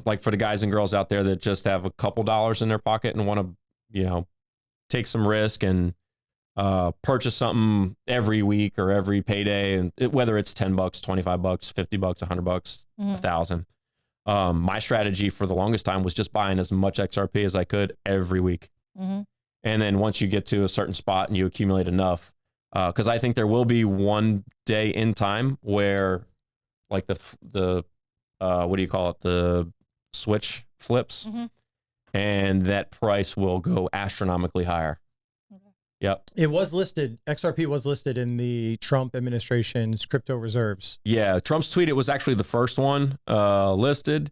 S3: like for the guys and girls out there that just have a couple dollars in their pocket and want to, take some risk and purchase something every week or every payday, and whether it's $10, $25, $50, $100, $1,000. My strategy for the longest time was just buying as much XRP as I could every week.
S1: Mm-hmm.
S3: And then once you get to a certain spot and you accumulate enough, because I think there will be one day in time where like the what do you call it? The switch flips, and that price will go astronomically higher. Yep.
S2: It was listed, XRP was listed in the Trump administration's crypto reserves.
S3: Yeah, Trump's tweet, it was actually the first one listed.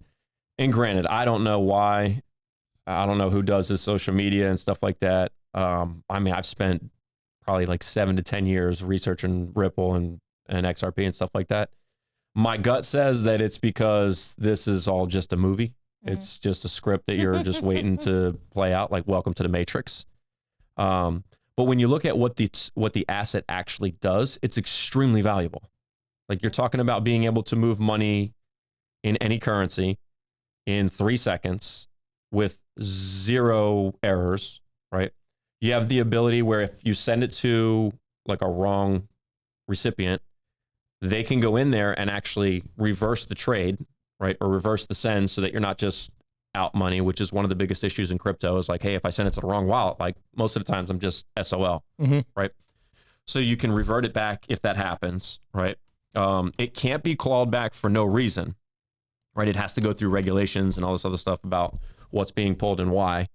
S3: And granted, I don't know why. I don't know who does his social media and stuff like that. I mean, I've spent probably like 7 to 10 years researching Ripple and XRP and stuff like that. My gut says that it's because this is all just a movie. It's just a script that you're just waiting to play out, like Welcome to the Matrix. But when you look at what the asset actually does, it's extremely valuable. Like, you're talking about being able to move money in any currency in 3 seconds with 0 errors, right? You have the ability where if you send it to like a wrong recipient, they can go in there and actually reverse the trade, right? Or reverse the send, so that you're not just out money, which is one of the biggest issues in crypto, is like, hey, if I send it to the wrong wallet, like most of the times I'm just SOL, right? So you can revert it back if that happens, right? It can't be clawed back for no reason, right? It has to go through regulations and all this other stuff about what's being pulled and why.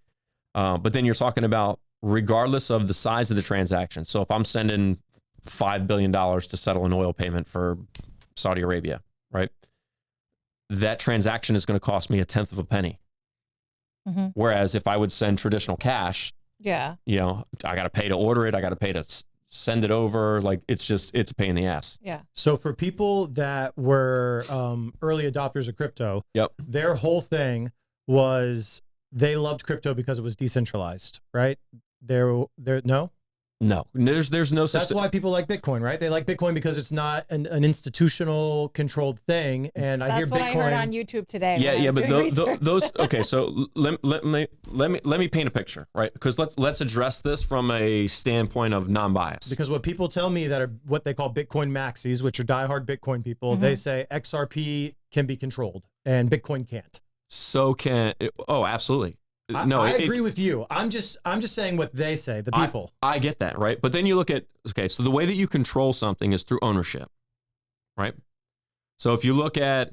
S3: But then you're talking about regardless of the size of the transaction. So if I'm sending $5 billion to settle an oil payment for Saudi Arabia, right? That transaction is going to cost me a tenth of a penny. Mm-hmm. Whereas if I would send traditional cash, I got to pay to order it. I got to pay to send it over. Like it's a pain in the ass.
S1: Yeah.
S2: So for people that were early adopters of crypto, their whole thing was they loved crypto because it was decentralized, right?
S3: No, there's no such.
S2: That's why people like Bitcoin, right? They like Bitcoin because it's not an institutional controlled thing. And I hear Bitcoin.
S1: That's what I heard on YouTube today.
S3: Yeah, but those. Okay, so let me paint a picture, right? Because let's address this from a standpoint of non-bias.
S2: Because what people tell me that are what they call Bitcoin maxis, which are diehard Bitcoin people, they say XRP can be controlled and Bitcoin can't.
S3: So absolutely.
S2: No, I agree with you. I'm just saying what they say, the people.
S3: I get that, right? But then you look at, so the way that you control something is through ownership, right? So if you look at,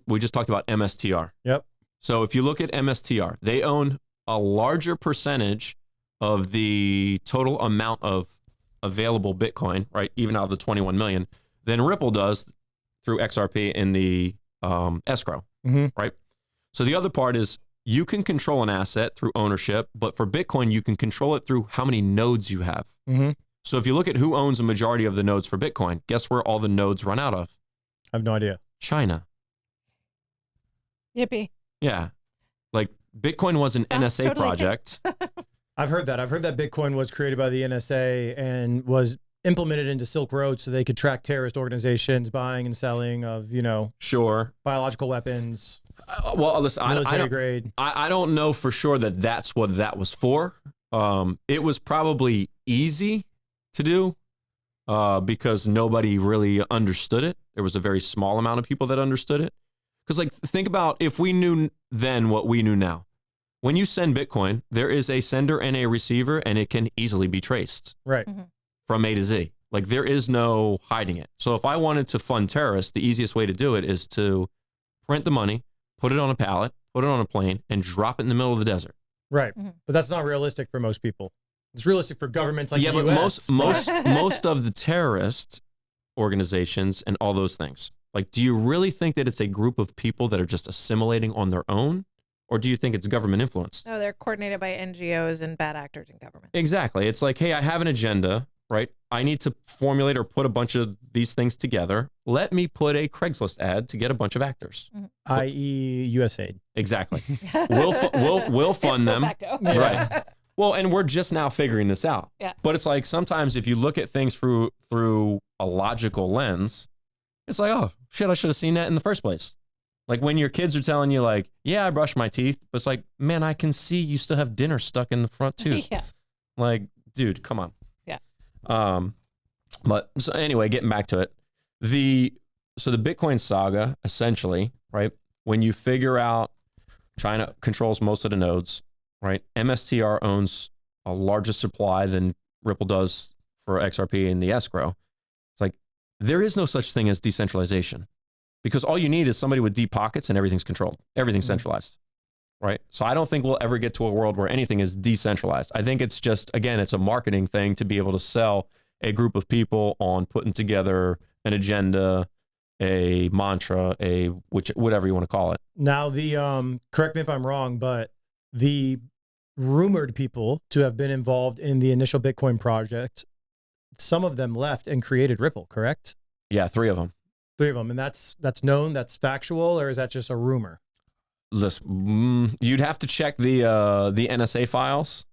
S3: we just talked about MSTR.
S2: Yep.
S3: So if you look at MSTR, they own a larger percentage of the total amount of available Bitcoin, right? Even out of the 21 million, than Ripple does through XRP in the escrow, right? So the other part is, you can control an asset through ownership, but for Bitcoin, you can control it through how many nodes you have. So if you look at who owns a majority of the nodes for Bitcoin, guess where all the nodes run out of?
S2: I have no idea.
S3: China.
S1: Yippee.
S3: Yeah. Like Bitcoin was an NSA totally project.
S2: I've heard that. I've heard that Bitcoin was created by the NSA and was implemented into Silk Road so they could track terrorist organizations buying and selling of, biological weapons.
S3: Well, listen,
S2: military grade.
S3: I don't know for sure that that's what that was for. It was probably easy to do because nobody really understood it. There was a very small amount of people that understood it. Because think about if we knew then what we knew now. When you send Bitcoin, there is a sender and a receiver, and it can easily be traced.
S2: Right.
S3: From A to Z. Like there is no hiding it. So if I wanted to fund terrorists, the easiest way to do it is to print the money, put it on a pallet, put it on a plane, and drop it in the middle of the desert.
S2: Right. But that's not realistic for most people. It's realistic for governments like the US.
S3: But most of the terrorist organizations and all those things, like, do you really think that it's a group of people that are just assimilating on their own? Or do you think it's government influence?
S1: No, they're coordinated by NGOs and bad actors in government.
S3: Exactly. It's like, hey, I have an agenda, right? I need to formulate or put a bunch of these things together. Let me put a Craigslist ad to get a bunch of actors.
S2: i.e. USAID.
S3: Exactly. We'll fund them. Right. Well, and we're just now figuring this out.
S1: Yeah.
S3: But it's like sometimes if you look at things through a logical lens, it's like, oh, shit, I should have seen that in the first place. Like when your kids are telling you like, yeah, I brushed my teeth. But it's like, man, I can see you still have dinner stuck in the front tooth.
S1: Yeah.
S3: Like, dude, come on.
S1: Yeah.
S3: But so anyway, getting back to it, the Bitcoin saga, essentially, right? When you figure out China controls most of the nodes, right? MSTR owns a larger supply than Ripple does for XRP in the escrow. It's like, there is no such thing as decentralization because all you need is somebody with deep pockets and everything's controlled. Everything's centralized, right? So I don't think we'll ever get to a world where anything is decentralized. I think it's just, again, it's a marketing thing to be able to sell a group of people on putting together an agenda, a mantra, whatever you want to call it.
S2: Now, correct me if I'm wrong, but the rumored people to have been involved in the initial Bitcoin project, some of them left and created Ripple, correct?
S3: Yeah, 3 of them.
S2: 3 of them. And that's known, that's factual, or is that just a rumor?
S3: Listen, you'd have to check the NSA files,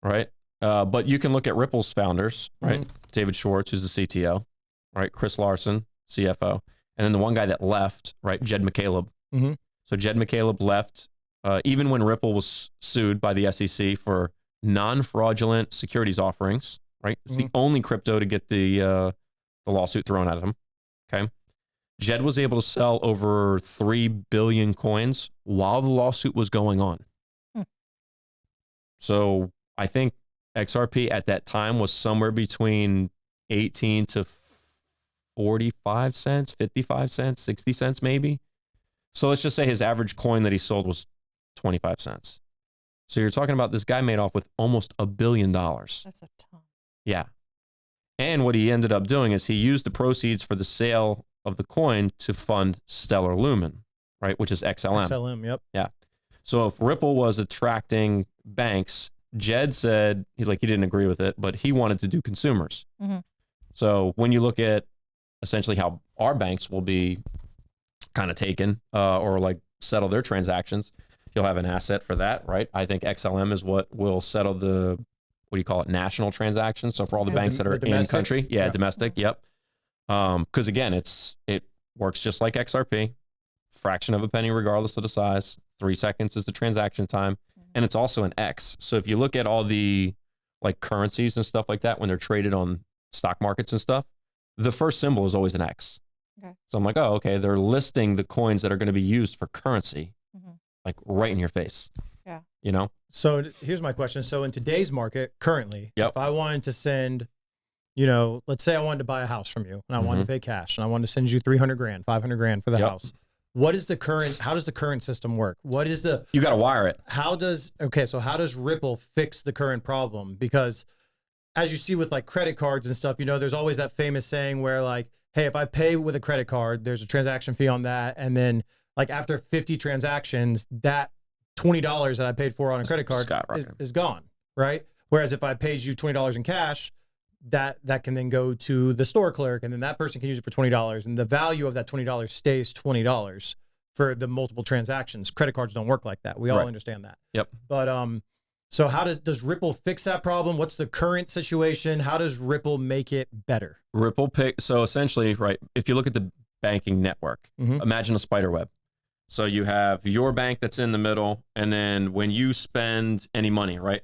S3: right? But you can look at Ripple's founders, right? David Schwartz, who's the CTO, right? Chris Larson, CFO. And then the one guy that left, right? Jed McCaleb. So Jed McCaleb left even when Ripple was sued by the SEC for non-fraudulent securities offerings, right? It's the only crypto to get the lawsuit thrown at him, okay? Jed was able to sell over 3 billion coins while the lawsuit was going on. So I think XRP at that time was somewhere between 18 to 45 cents, 55 cents, 60 cents maybe. So let's just say his average coin that he sold was 25 cents. So you're talking about this guy made off with almost $1 billion.
S1: That's a ton.
S3: Yeah. And what he ended up doing is he used the proceeds for the sale of the coin to fund Stellar Lumen, right? Which is XLM.
S2: XLM, yep.
S3: Yeah. So if Ripple was attracting banks, Jed said he didn't agree with it, but he wanted to do consumers.
S1: Mm-hmm.
S3: So when you look at essentially how our banks will be kind of taken or like settle their transactions, you'll have an asset for that, right? I think XLM is what will settle the, what do you call it, national transactions. So for all the banks that are in country, domestic, yep. Because again, it works just like XRP, fraction of a penny regardless of the size. 3 seconds is the transaction time, and it's also an X. So if you look at all the like currencies and stuff like that when they're traded on stock markets and stuff, the first symbol is always an X. Okay. So I'm like, oh, okay, they're listing the coins that are going to be used for currency, like right in your face. Yeah. You know?
S2: So here's my question. So in today's market, currently, if I wanted to send, let's say I wanted to buy a house from you and I wanted to pay cash and I wanted to send you 300 grand, 500 grand for the house. How does the current system work?
S3: You got to wire it.
S2: How does Ripple fix the current problem? Because as you see with like credit cards and stuff, there's always that famous saying where like, hey, if I pay with a credit card, there's a transaction fee on that. And then like after 50 transactions, that $20 that I paid for on a credit card is gone, right? Whereas if I paid you $20 in cash, that can then go to the store clerk and then that person can use it for $20. And the value of that $20 stays $20 for the multiple transactions. Credit cards don't work like that. We all understand that.
S3: Yep.
S2: But so how does Ripple fix that problem? What's the current situation? How does Ripple make it better?
S3: So essentially, right, if you look at the banking network, imagine a spider web. So you have your bank that's in the middle, and then when you spend any money, right?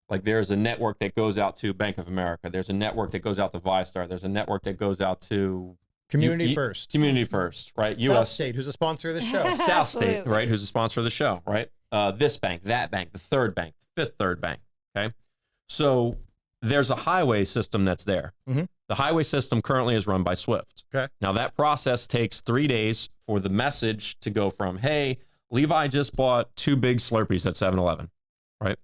S3: Like there's a network that goes out to Bank of America. There's a network that goes out to ViStar. There's a network that goes out to
S2: Community First,
S3: right?
S2: South State, who's a sponsor of the show.
S3: South State, right? Who's a sponsor of the show, right? This bank, that bank, the third bank, the fifth third bank. Okay. So there's a highway system that's there. The highway system currently is run by Swift.
S2: Okay.
S3: Now that process takes 3 days for the message to go from, hey, Levi just bought 2 big Slurpees at 7-Eleven, right?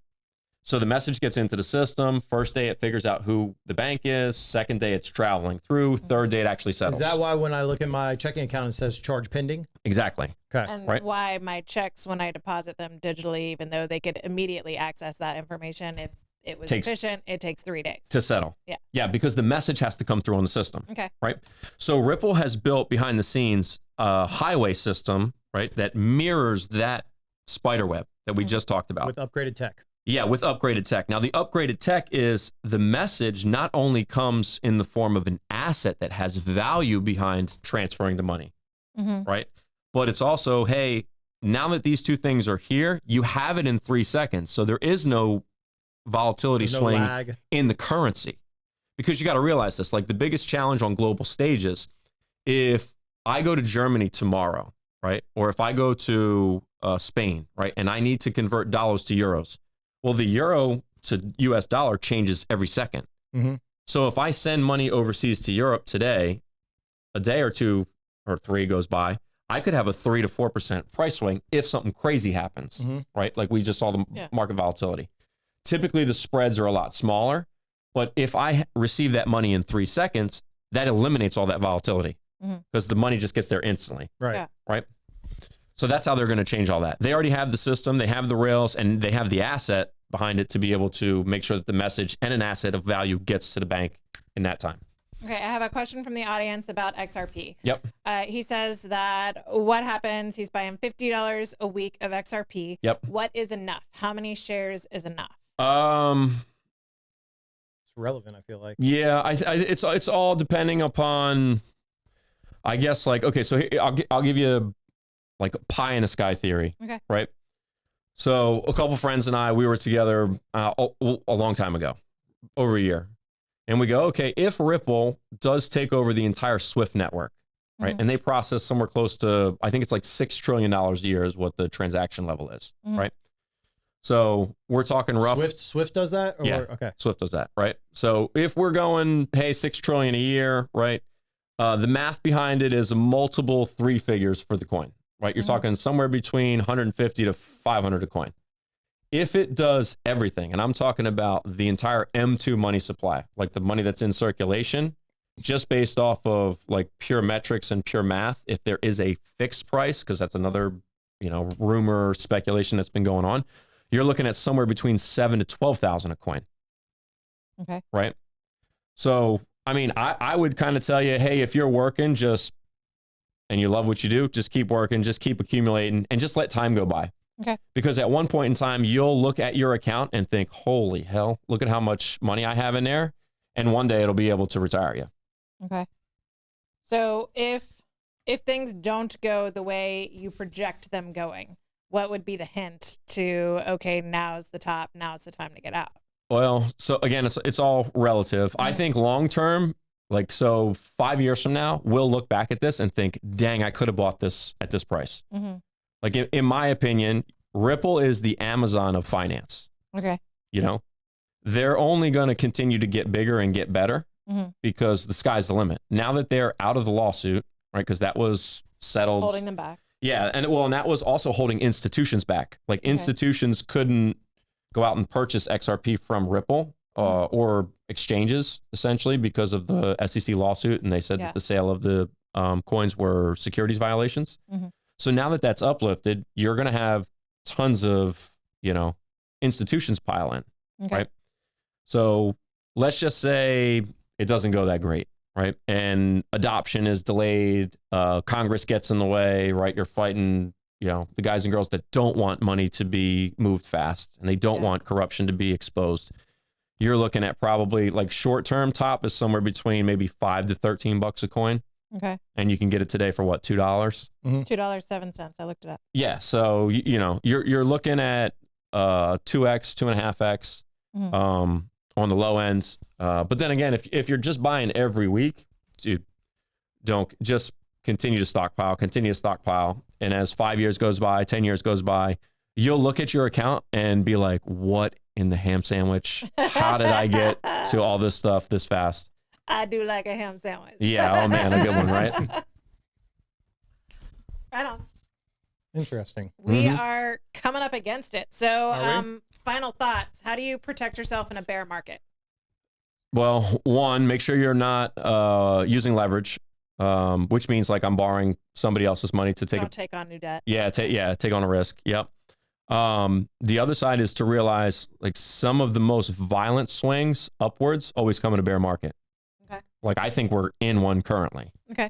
S3: So the message gets into the system. First day, it figures out who the bank is. Second day, it's traveling through. Third day, it actually settles.
S2: Is that why when I look at my checking account, it says charge pending?
S3: Exactly.
S2: Okay.
S1: And why my checks, when I deposit them digitally, even though they could immediately access that information, if it was efficient, it takes 3 days.
S3: To settle.
S1: Yeah.
S3: Yeah, because the message has to come through on the system.
S1: Okay.
S3: Right? So Ripple has built behind the scenes a highway system, right, that mirrors that spider web that we just talked about.
S2: With upgraded tech.
S3: Yeah, with upgraded tech. Now, the upgraded tech is the message not only comes in the form of an asset that has value behind transferring the money, right? But it's also, hey, now that these two things are here, you have it in 3 seconds. So there is no volatility swing in the currency. Because you got to realize this, like the biggest challenge on global stages, if I go to Germany tomorrow, right? Or if I go to Spain, right? And I need to convert dollars to euros. Well, the euro to US dollar changes every second. So if I send money overseas to Europe today, a day or 2 or 3 goes by, I could have a 3 to 4% price swing if something crazy happens, right? Like we just saw the market volatility. Typically the spreads are a lot smaller, but if I receive that money in 3 seconds, that eliminates all that volatility because the money just gets there instantly.
S2: Right. Yeah.
S3: Right. So that's how they're going to change all that. They already have the system, they have the rails, and they have the asset behind it to be able to make sure that the message and an asset of value gets to the bank in that time.
S1: Okay, I have a question from the audience about XRP.
S3: Yep.
S1: He says that what happens, he's buying $50 a week of XRP.
S3: Yep.
S1: What is enough? How many shares is enough?
S2: It's relevant, I feel like.
S3: Yeah, it's all depending upon, I guess, like, okay, so I'll give you like pie in the sky theory.
S1: Okay.
S3: Right? So a couple friends and I, we were together a long time ago, over a year. And we go, okay, if Ripple does take over the entire SWIFT network, right? And they process somewhere close to, I think it's like $6 trillion a year is what the transaction level is, right? So we're talking rough.
S2: Swift does that? Or,
S3: yeah,
S2: okay.
S3: Swift does that, right? So if we're going, hey, $6 trillion a year, right? The math behind it is multiple 3 figures for the coin, right? You're talking somewhere between 150 to 500 a coin. if it does everything, and I'm talking about the entire M2 money supply, like the money that's in circulation, just based off of like pure metrics and pure math, if there is a fixed price, because that's another, rumor, speculation that's been going on, you're looking at somewhere between 7 to 12,000 a coin.
S1: Okay.
S3: Right. So, I mean, I would kind of tell you, hey, if you're working, and you love what you do, just keep working, just keep accumulating, and just let time go by.
S1: Okay.
S3: Because at one point in time, you'll look at your account and think, holy hell, look at how much money I have in there. And one day it'll be able to retire you.
S1: Okay. So if things don't go the way you project them going, what would be the hint to, okay, now's the top, now's the time to get out?
S3: Well, so again, it's all relative. I think long term, 5 years from now, we'll look back at this and think, dang, I could have bought this at this price.
S1: Mm-hmm.
S3: Like in my opinion, Ripple is the Amazon of finance.
S1: Okay.
S3: They're only going to continue to get bigger and get better because the sky's the limit. Now that they're out of the lawsuit, right? Because that was settled.
S1: Holding them back.
S3: Yeah. And that was also holding institutions back. Like institutions couldn't go out and purchase XRP from Ripple or exchanges, essentially, because of the SEC lawsuit. And they said that the sale of the coins were securities violations. Mm-hmm. So now that that's uplifted, you're going to have tons of, institutions pile in, right? So let's just say it doesn't go that great, right? And adoption is delayed. Congress gets in the way, right? You're fighting, the guys and girls that don't want money to be moved fast and they don't want corruption to be exposed. You're looking at probably like short-term top is somewhere between maybe $5 to $13 a coin.
S1: Okay.
S3: And you can get it today for what, $2?
S1: Mm-hmm. $2.07. I looked it up.
S3: Yeah. So, you're looking at 2x, 2.5x on the low ends. But then again, if you're just buying every week, dude, don't just continue to stockpile. And as 5 years goes by, 10 years goes by, you'll look at your account and be like, what in the ham sandwich? How did I get to all this stuff this fast?
S1: I do like a ham sandwich.
S3: Yeah. Oh man, a good one, right?
S1: Right on.
S2: Interesting.
S1: We are coming up against it. So, final thoughts. How do you protect yourself in a bear market?
S3: Well, one, make sure you're not using leverage, which means like I'm borrowing somebody else's money to take
S1: on new debt.
S3: Yeah, take on a risk. Yep. The other side is to realize like some of the most violent swings upwards always come in a bear market.
S1: Okay.
S3: Like I think we're in one currently.
S1: Okay.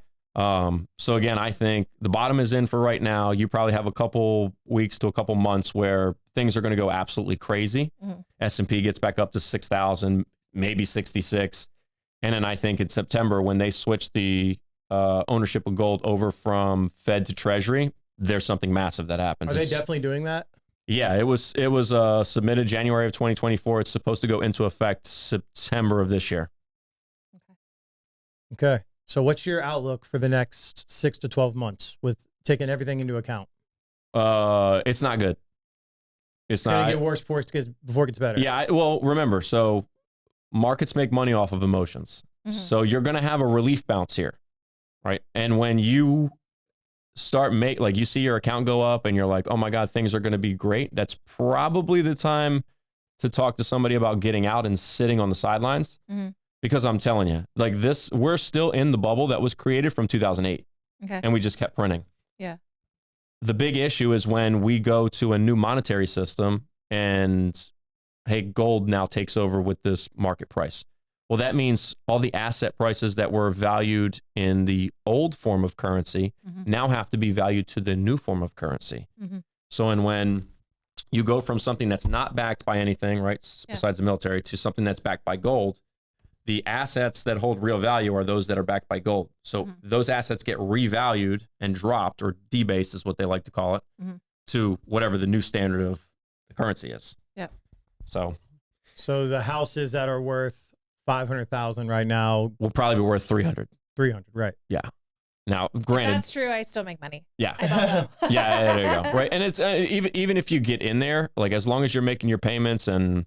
S3: So again, I think the bottom is in for right now. You probably have a couple weeks to a couple months where things are going to go absolutely crazy. Mm-hmm. S&P gets back up to 6,000, maybe 66. And then I think in September, when they switch the ownership of gold over from Fed to Treasury, there's something massive that happens.
S2: Are they definitely doing that?
S3: Yeah, it was submitted January of 2024. It's supposed to go into effect September of this year.
S2: Okay. So what's your outlook for the next 6 to 12 months with taking everything into account?
S3: It's not good. It's not
S2: going to get worse before it gets better.
S3: Yeah. Well, remember, so markets make money off of emotions. Mm-hmm. So you're going to have a relief bounce here, right? And when you start you see your account go up and you're like, oh my God, things are going to be great. That's probably the time to talk to somebody about getting out and sitting on the sidelines. Mm-hmm. Because I'm telling you, like this, we're still in the bubble that was created from 2008. Okay. And we just kept printing.
S1: Yeah.
S3: The big issue is when we go to a new monetary system and, hey, gold now takes over with this market price. Well, that means all the asset prices that were valued in the old form of currency now have to be valued to the new form of currency. Mm-hmm. So, and when you go from something that's not backed by anything, right, besides the military, to something that's backed by gold, the assets that hold real value are those that are backed by gold. So those assets get revalued and dropped, or debased is what they like to call it, to whatever the new standard of the currency is.
S1: Yeah.
S3: So
S2: the houses that are worth 500,000 right now
S3: will probably be worth 300.
S2: 300, right?
S3: Yeah. Now, granted,
S1: if that's true. I still make money.
S3: Yeah. Yeah. There you go. Right. And it's even if you get in there, like as long as you're making your payments and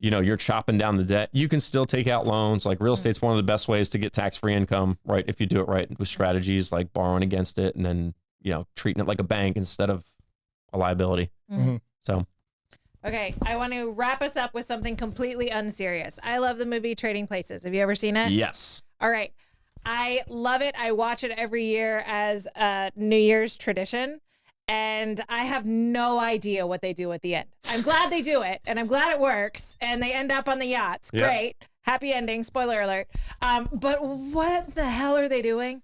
S3: you're chopping down the debt, you can still take out loans. Like real estate's one of the best ways to get tax-free income, right? If you do it right with strategies like borrowing against it and then, treating it like a bank instead of a liability. Mm-hmm. So
S1: Okay, I want to wrap us up with something completely unserious. I love the movie Trading Places. Have you ever seen it?
S3: Yes.
S1: All right. I love it. I watch it every year as a New Year's tradition, and I have no idea what they do at the end. I'm glad they do it, and I'm glad it works, and they end up on the yachts.
S3: Yep.
S1: Great. Happy ending. Spoiler alert. But what the hell are they doing?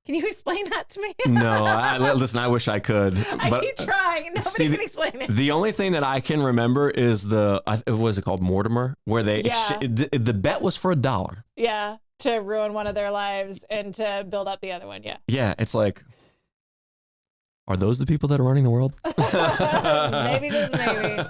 S1: Can you explain that to me?
S3: No, listen, I wish I could.
S1: I keep trying. Nobody can explain it.
S3: The only thing that I can remember is what was it called? Mortimer, where they the bet was for $1.
S1: Yeah, to ruin one of their lives and to build up the other one. Yeah.
S3: Yeah, it's like, are those the people that are running the world?
S1: Maybe just maybe.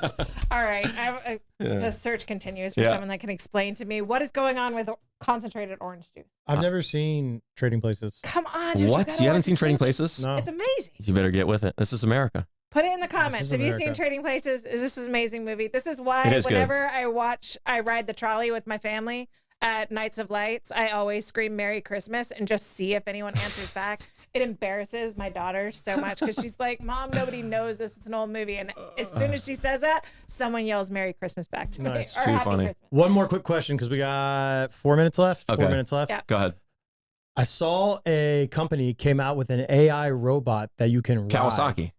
S1: All right. The search continues for someone that can explain to me what is going on with concentrated orange juice.
S2: I've never seen Trading Places.
S1: Come on, dude.
S3: What? You haven't seen Trading Places?
S2: No.
S1: It's amazing.
S3: You better get with it. This is America.
S1: Put it in the comments. Have you seen
S2: America.
S1: Trading Places? This is an amazing movie. This is why
S3: It is
S1: whenever I ride the trolley with my family at Nights of Lights, I always scream Merry Christmas and just see if anyone answers back. It embarrasses my daughter so much because she's like, Mom, nobody knows this is an old movie. And as soon as she says that, someone yells Merry Christmas back to me.
S2: Nice.
S1: Or
S3: Too
S1: Happy
S3: funny.
S1: Christmas.
S2: One more quick question because we got 4 minutes left.
S3: Okay.
S2: 4 minutes left.
S1: Yeah.
S3: Go ahead.
S2: I saw a company came out with an AI robot that you can ride.
S3: Kawasaki.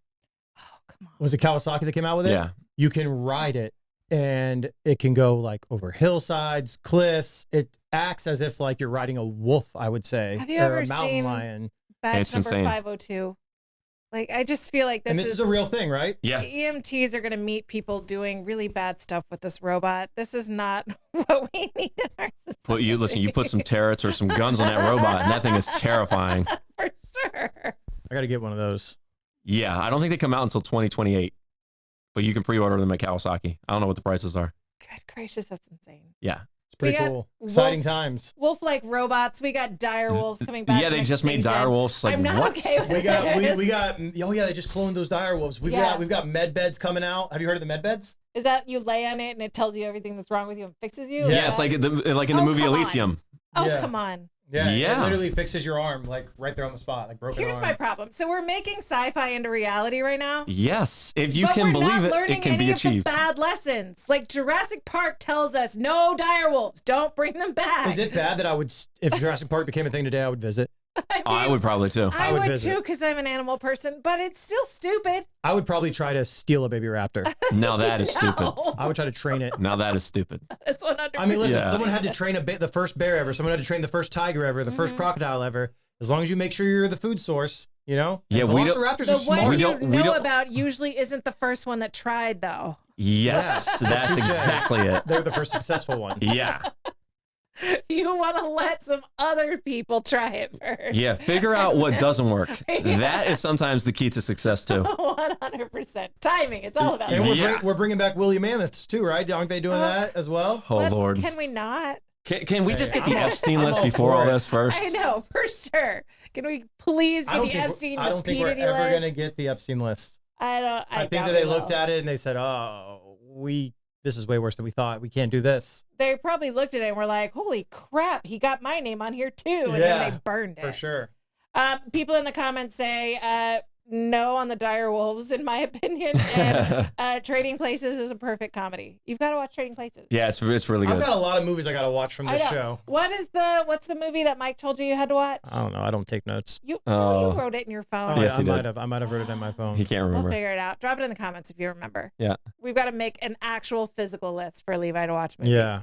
S1: Oh, come on.
S2: Was it Kawasaki that came out with it?
S3: Yeah.
S2: You can ride it and it can go like over hillsides, cliffs. It acts as if like you're riding a wolf, I would say.
S1: Have you
S2: or
S1: ever
S2: a mountain
S1: seen
S2: lion.
S1: Badge
S3: It's
S1: number
S3: insane.
S1: 502? Like, I just feel like
S2: And this is a real thing, right?
S3: Yeah.
S1: EMTs are going to meet people doing really bad stuff with this robot. This is not what we need in our society.
S3: You put some turrets or some guns on that robot, and that thing is terrifying.
S1: For sure.
S2: I got to get one of those.
S3: Yeah, I don't think they come out until 2028, but you can pre-order them at Kawasaki. I don't know what the prices are.
S1: Good gracious, that's insane.
S3: Yeah.
S2: It's pretty
S1: We got
S2: cool. Exciting times.
S1: Wolf-like robots. We got dire wolves coming back.
S3: Yeah, they
S1: from
S3: just made
S1: extinction.
S3: dire wolves. Like,
S1: I'm not
S3: what?
S1: okay with
S2: We got
S1: this.
S2: we got oh yeah, they just cloned those dire wolves. We've got med beds coming out. Have you heard of the med beds?
S1: Is that you lay on it and it tells you everything that's wrong with you and fixes you?
S2: Yeah,
S3: Yeah, it's like in the
S1: Oh,
S3: movie
S1: come on.
S3: Elysium.
S1: Oh,
S2: Yeah.
S1: come on.
S2: Yeah,
S3: Yeah.
S2: It literally fixes your arm like right there on the spot, like broken
S1: Here's
S2: arm.
S1: my problem. So we're making sci-fi into reality right now.
S3: Yes, if you
S1: But
S3: can
S1: we're
S3: believe
S1: not
S3: it,
S1: learning
S3: it can
S1: any
S3: be
S1: of
S3: achieved.
S1: the bad lessons. Like Jurassic Park tells us, no dire wolves. Don't bring them back.
S2: Is it bad that I would, if Jurassic Park became a thing today, I would visit?
S3: I would probably too.
S1: I
S2: would
S1: would
S2: visit.
S1: too, because I'm an animal person, but it's still stupid.
S2: I would probably try to steal a baby raptor.
S3: Now that is stupid.
S1: No.
S2: I would try to train it.
S3: Now that is stupid.
S1: That's 100%.
S2: I mean, listen,
S3: Yeah.
S2: someone had to train the first bear ever. Someone had to train the first tiger ever, the first crocodile ever. As long as you make sure you're the food source, you know?
S3: Yeah,
S2: And
S3: we don't-
S2: velociraptors
S1: The
S2: are
S1: one
S2: smart.
S1: you
S3: don't- we
S1: know
S3: don't-
S1: about usually isn't the first one that tried, though.
S3: Yes, that's
S2: Touche.
S3: exactly it.
S2: They're the first successful one.
S3: Yeah.
S1: You want to let some other people try it first.
S3: Yeah, figure out what doesn't work. That is sometimes the key to success too.
S1: 100%. Timing. It's all about
S2: And
S1: timing.
S2: we're bringing back woolly mammoths too, right? Aren't they doing that as well?
S3: Oh Lord.
S1: Can we not?
S3: Can we just get the
S2: I'm all-
S3: Epstein
S2: I'm
S3: list
S2: all
S3: before
S2: for
S3: all
S2: it.
S3: this first?
S1: I know, for sure. Can we please get the Epstein,
S2: I don't
S1: the
S2: think we're
S1: P.
S2: ever
S1: Diddy
S2: going to
S1: list?
S2: get the Epstein list.
S1: I
S2: think
S1: doubt
S2: that they
S1: we
S2: looked
S1: will.
S2: at it and they said, "Oh, this is way worse than we thought. We can't do this."
S1: They probably looked at it and were like, holy crap, he got my name on here too. And
S2: Yeah,
S1: then they burned it.
S2: For sure.
S1: People in the comments say no on the dire wolves, in my opinion. And Trading Places is a perfect comedy. You've got to watch Trading Places.
S3: Yeah, it's really
S2: I've
S3: good.
S2: got a lot of movies I got to watch from
S1: I
S2: this
S1: know.
S2: show.
S1: What's the movie that Mike told you had to watch?
S2: I don't know. I don't take notes.
S1: You
S3: Oh.
S1: wrote it in your phone.
S2: Oh,
S3: Yes,
S2: yeah,
S3: he did.
S2: I might have wrote it on my phone.
S3: He can't
S1: We'll
S3: remember.
S1: figure it out. Drop it in the comments if you remember.
S3: Yeah.
S1: We've got to make an actual physical list for Levi to watch movies.
S2: Yeah.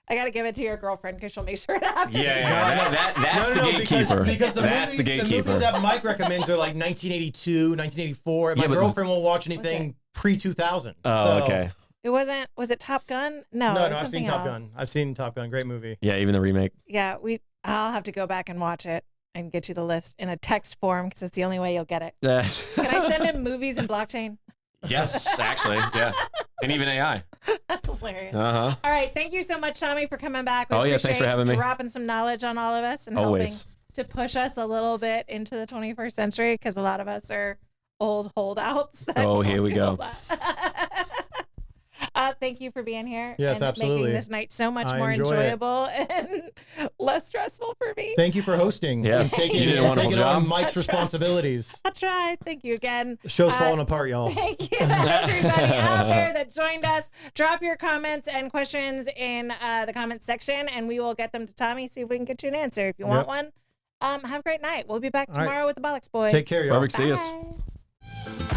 S1: I got to give it to your girlfriend because she'll make sure it happens.
S3: That's the gatekeeper.
S2: Because
S3: That's the
S2: movies
S3: gatekeeper.
S2: that Mike recommends are like 1982, 1984. And
S3: Yeah,
S2: my
S3: but-
S2: girlfriend won't watch
S1: What's
S2: anything pre-2000.
S3: Oh, okay.
S1: It wasn't, was it Top Gun? No,
S2: No,
S1: it was
S2: I've seen
S1: something
S2: Top
S1: else.
S2: Gun. I've seen Top Gun. Great movie.
S3: Yeah, even the remake.
S1: Yeah, I'll have to go back and watch it and get you the list in a text form because it's the only way you'll get it. Can I send him movies in blockchain?
S3: Yes, actually, yeah, and even AI.
S1: That's hilarious.
S3: Uh-huh.
S1: All right, thank you so much, Tommy, for coming back. We
S3: Oh, yeah, thanks for
S1: appreciate
S3: having me.
S1: dropping some knowledge on all of us and
S3: Always.
S1: helping to push us a little bit into the 21st century because a lot of us are old holdouts. That
S3: Oh,
S1: don't
S3: here we
S1: do
S3: go.
S1: a lot. thank you for being here.
S2: Yes,
S1: and
S2: absolutely.
S1: Making this night so much
S2: I
S1: more
S2: enjoy
S1: enjoyable and less stressful for me.
S2: Thank you for hosting and taking,
S3: you did a wonderful job.
S2: on Mike's responsibilities.
S1: I tried. Thank you again.
S2: The show's falling apart, y'all.
S1: Thank you, everybody out there that joined us. Drop your comments and questions in the comments section, and we will get them to Tommy, see if we can get you an answer. If you want one, have a great night. We'll be back tomorrow with the Bollocks Boys.
S2: Take care, y'all.
S3: Perfect. See us.
S1: Bye.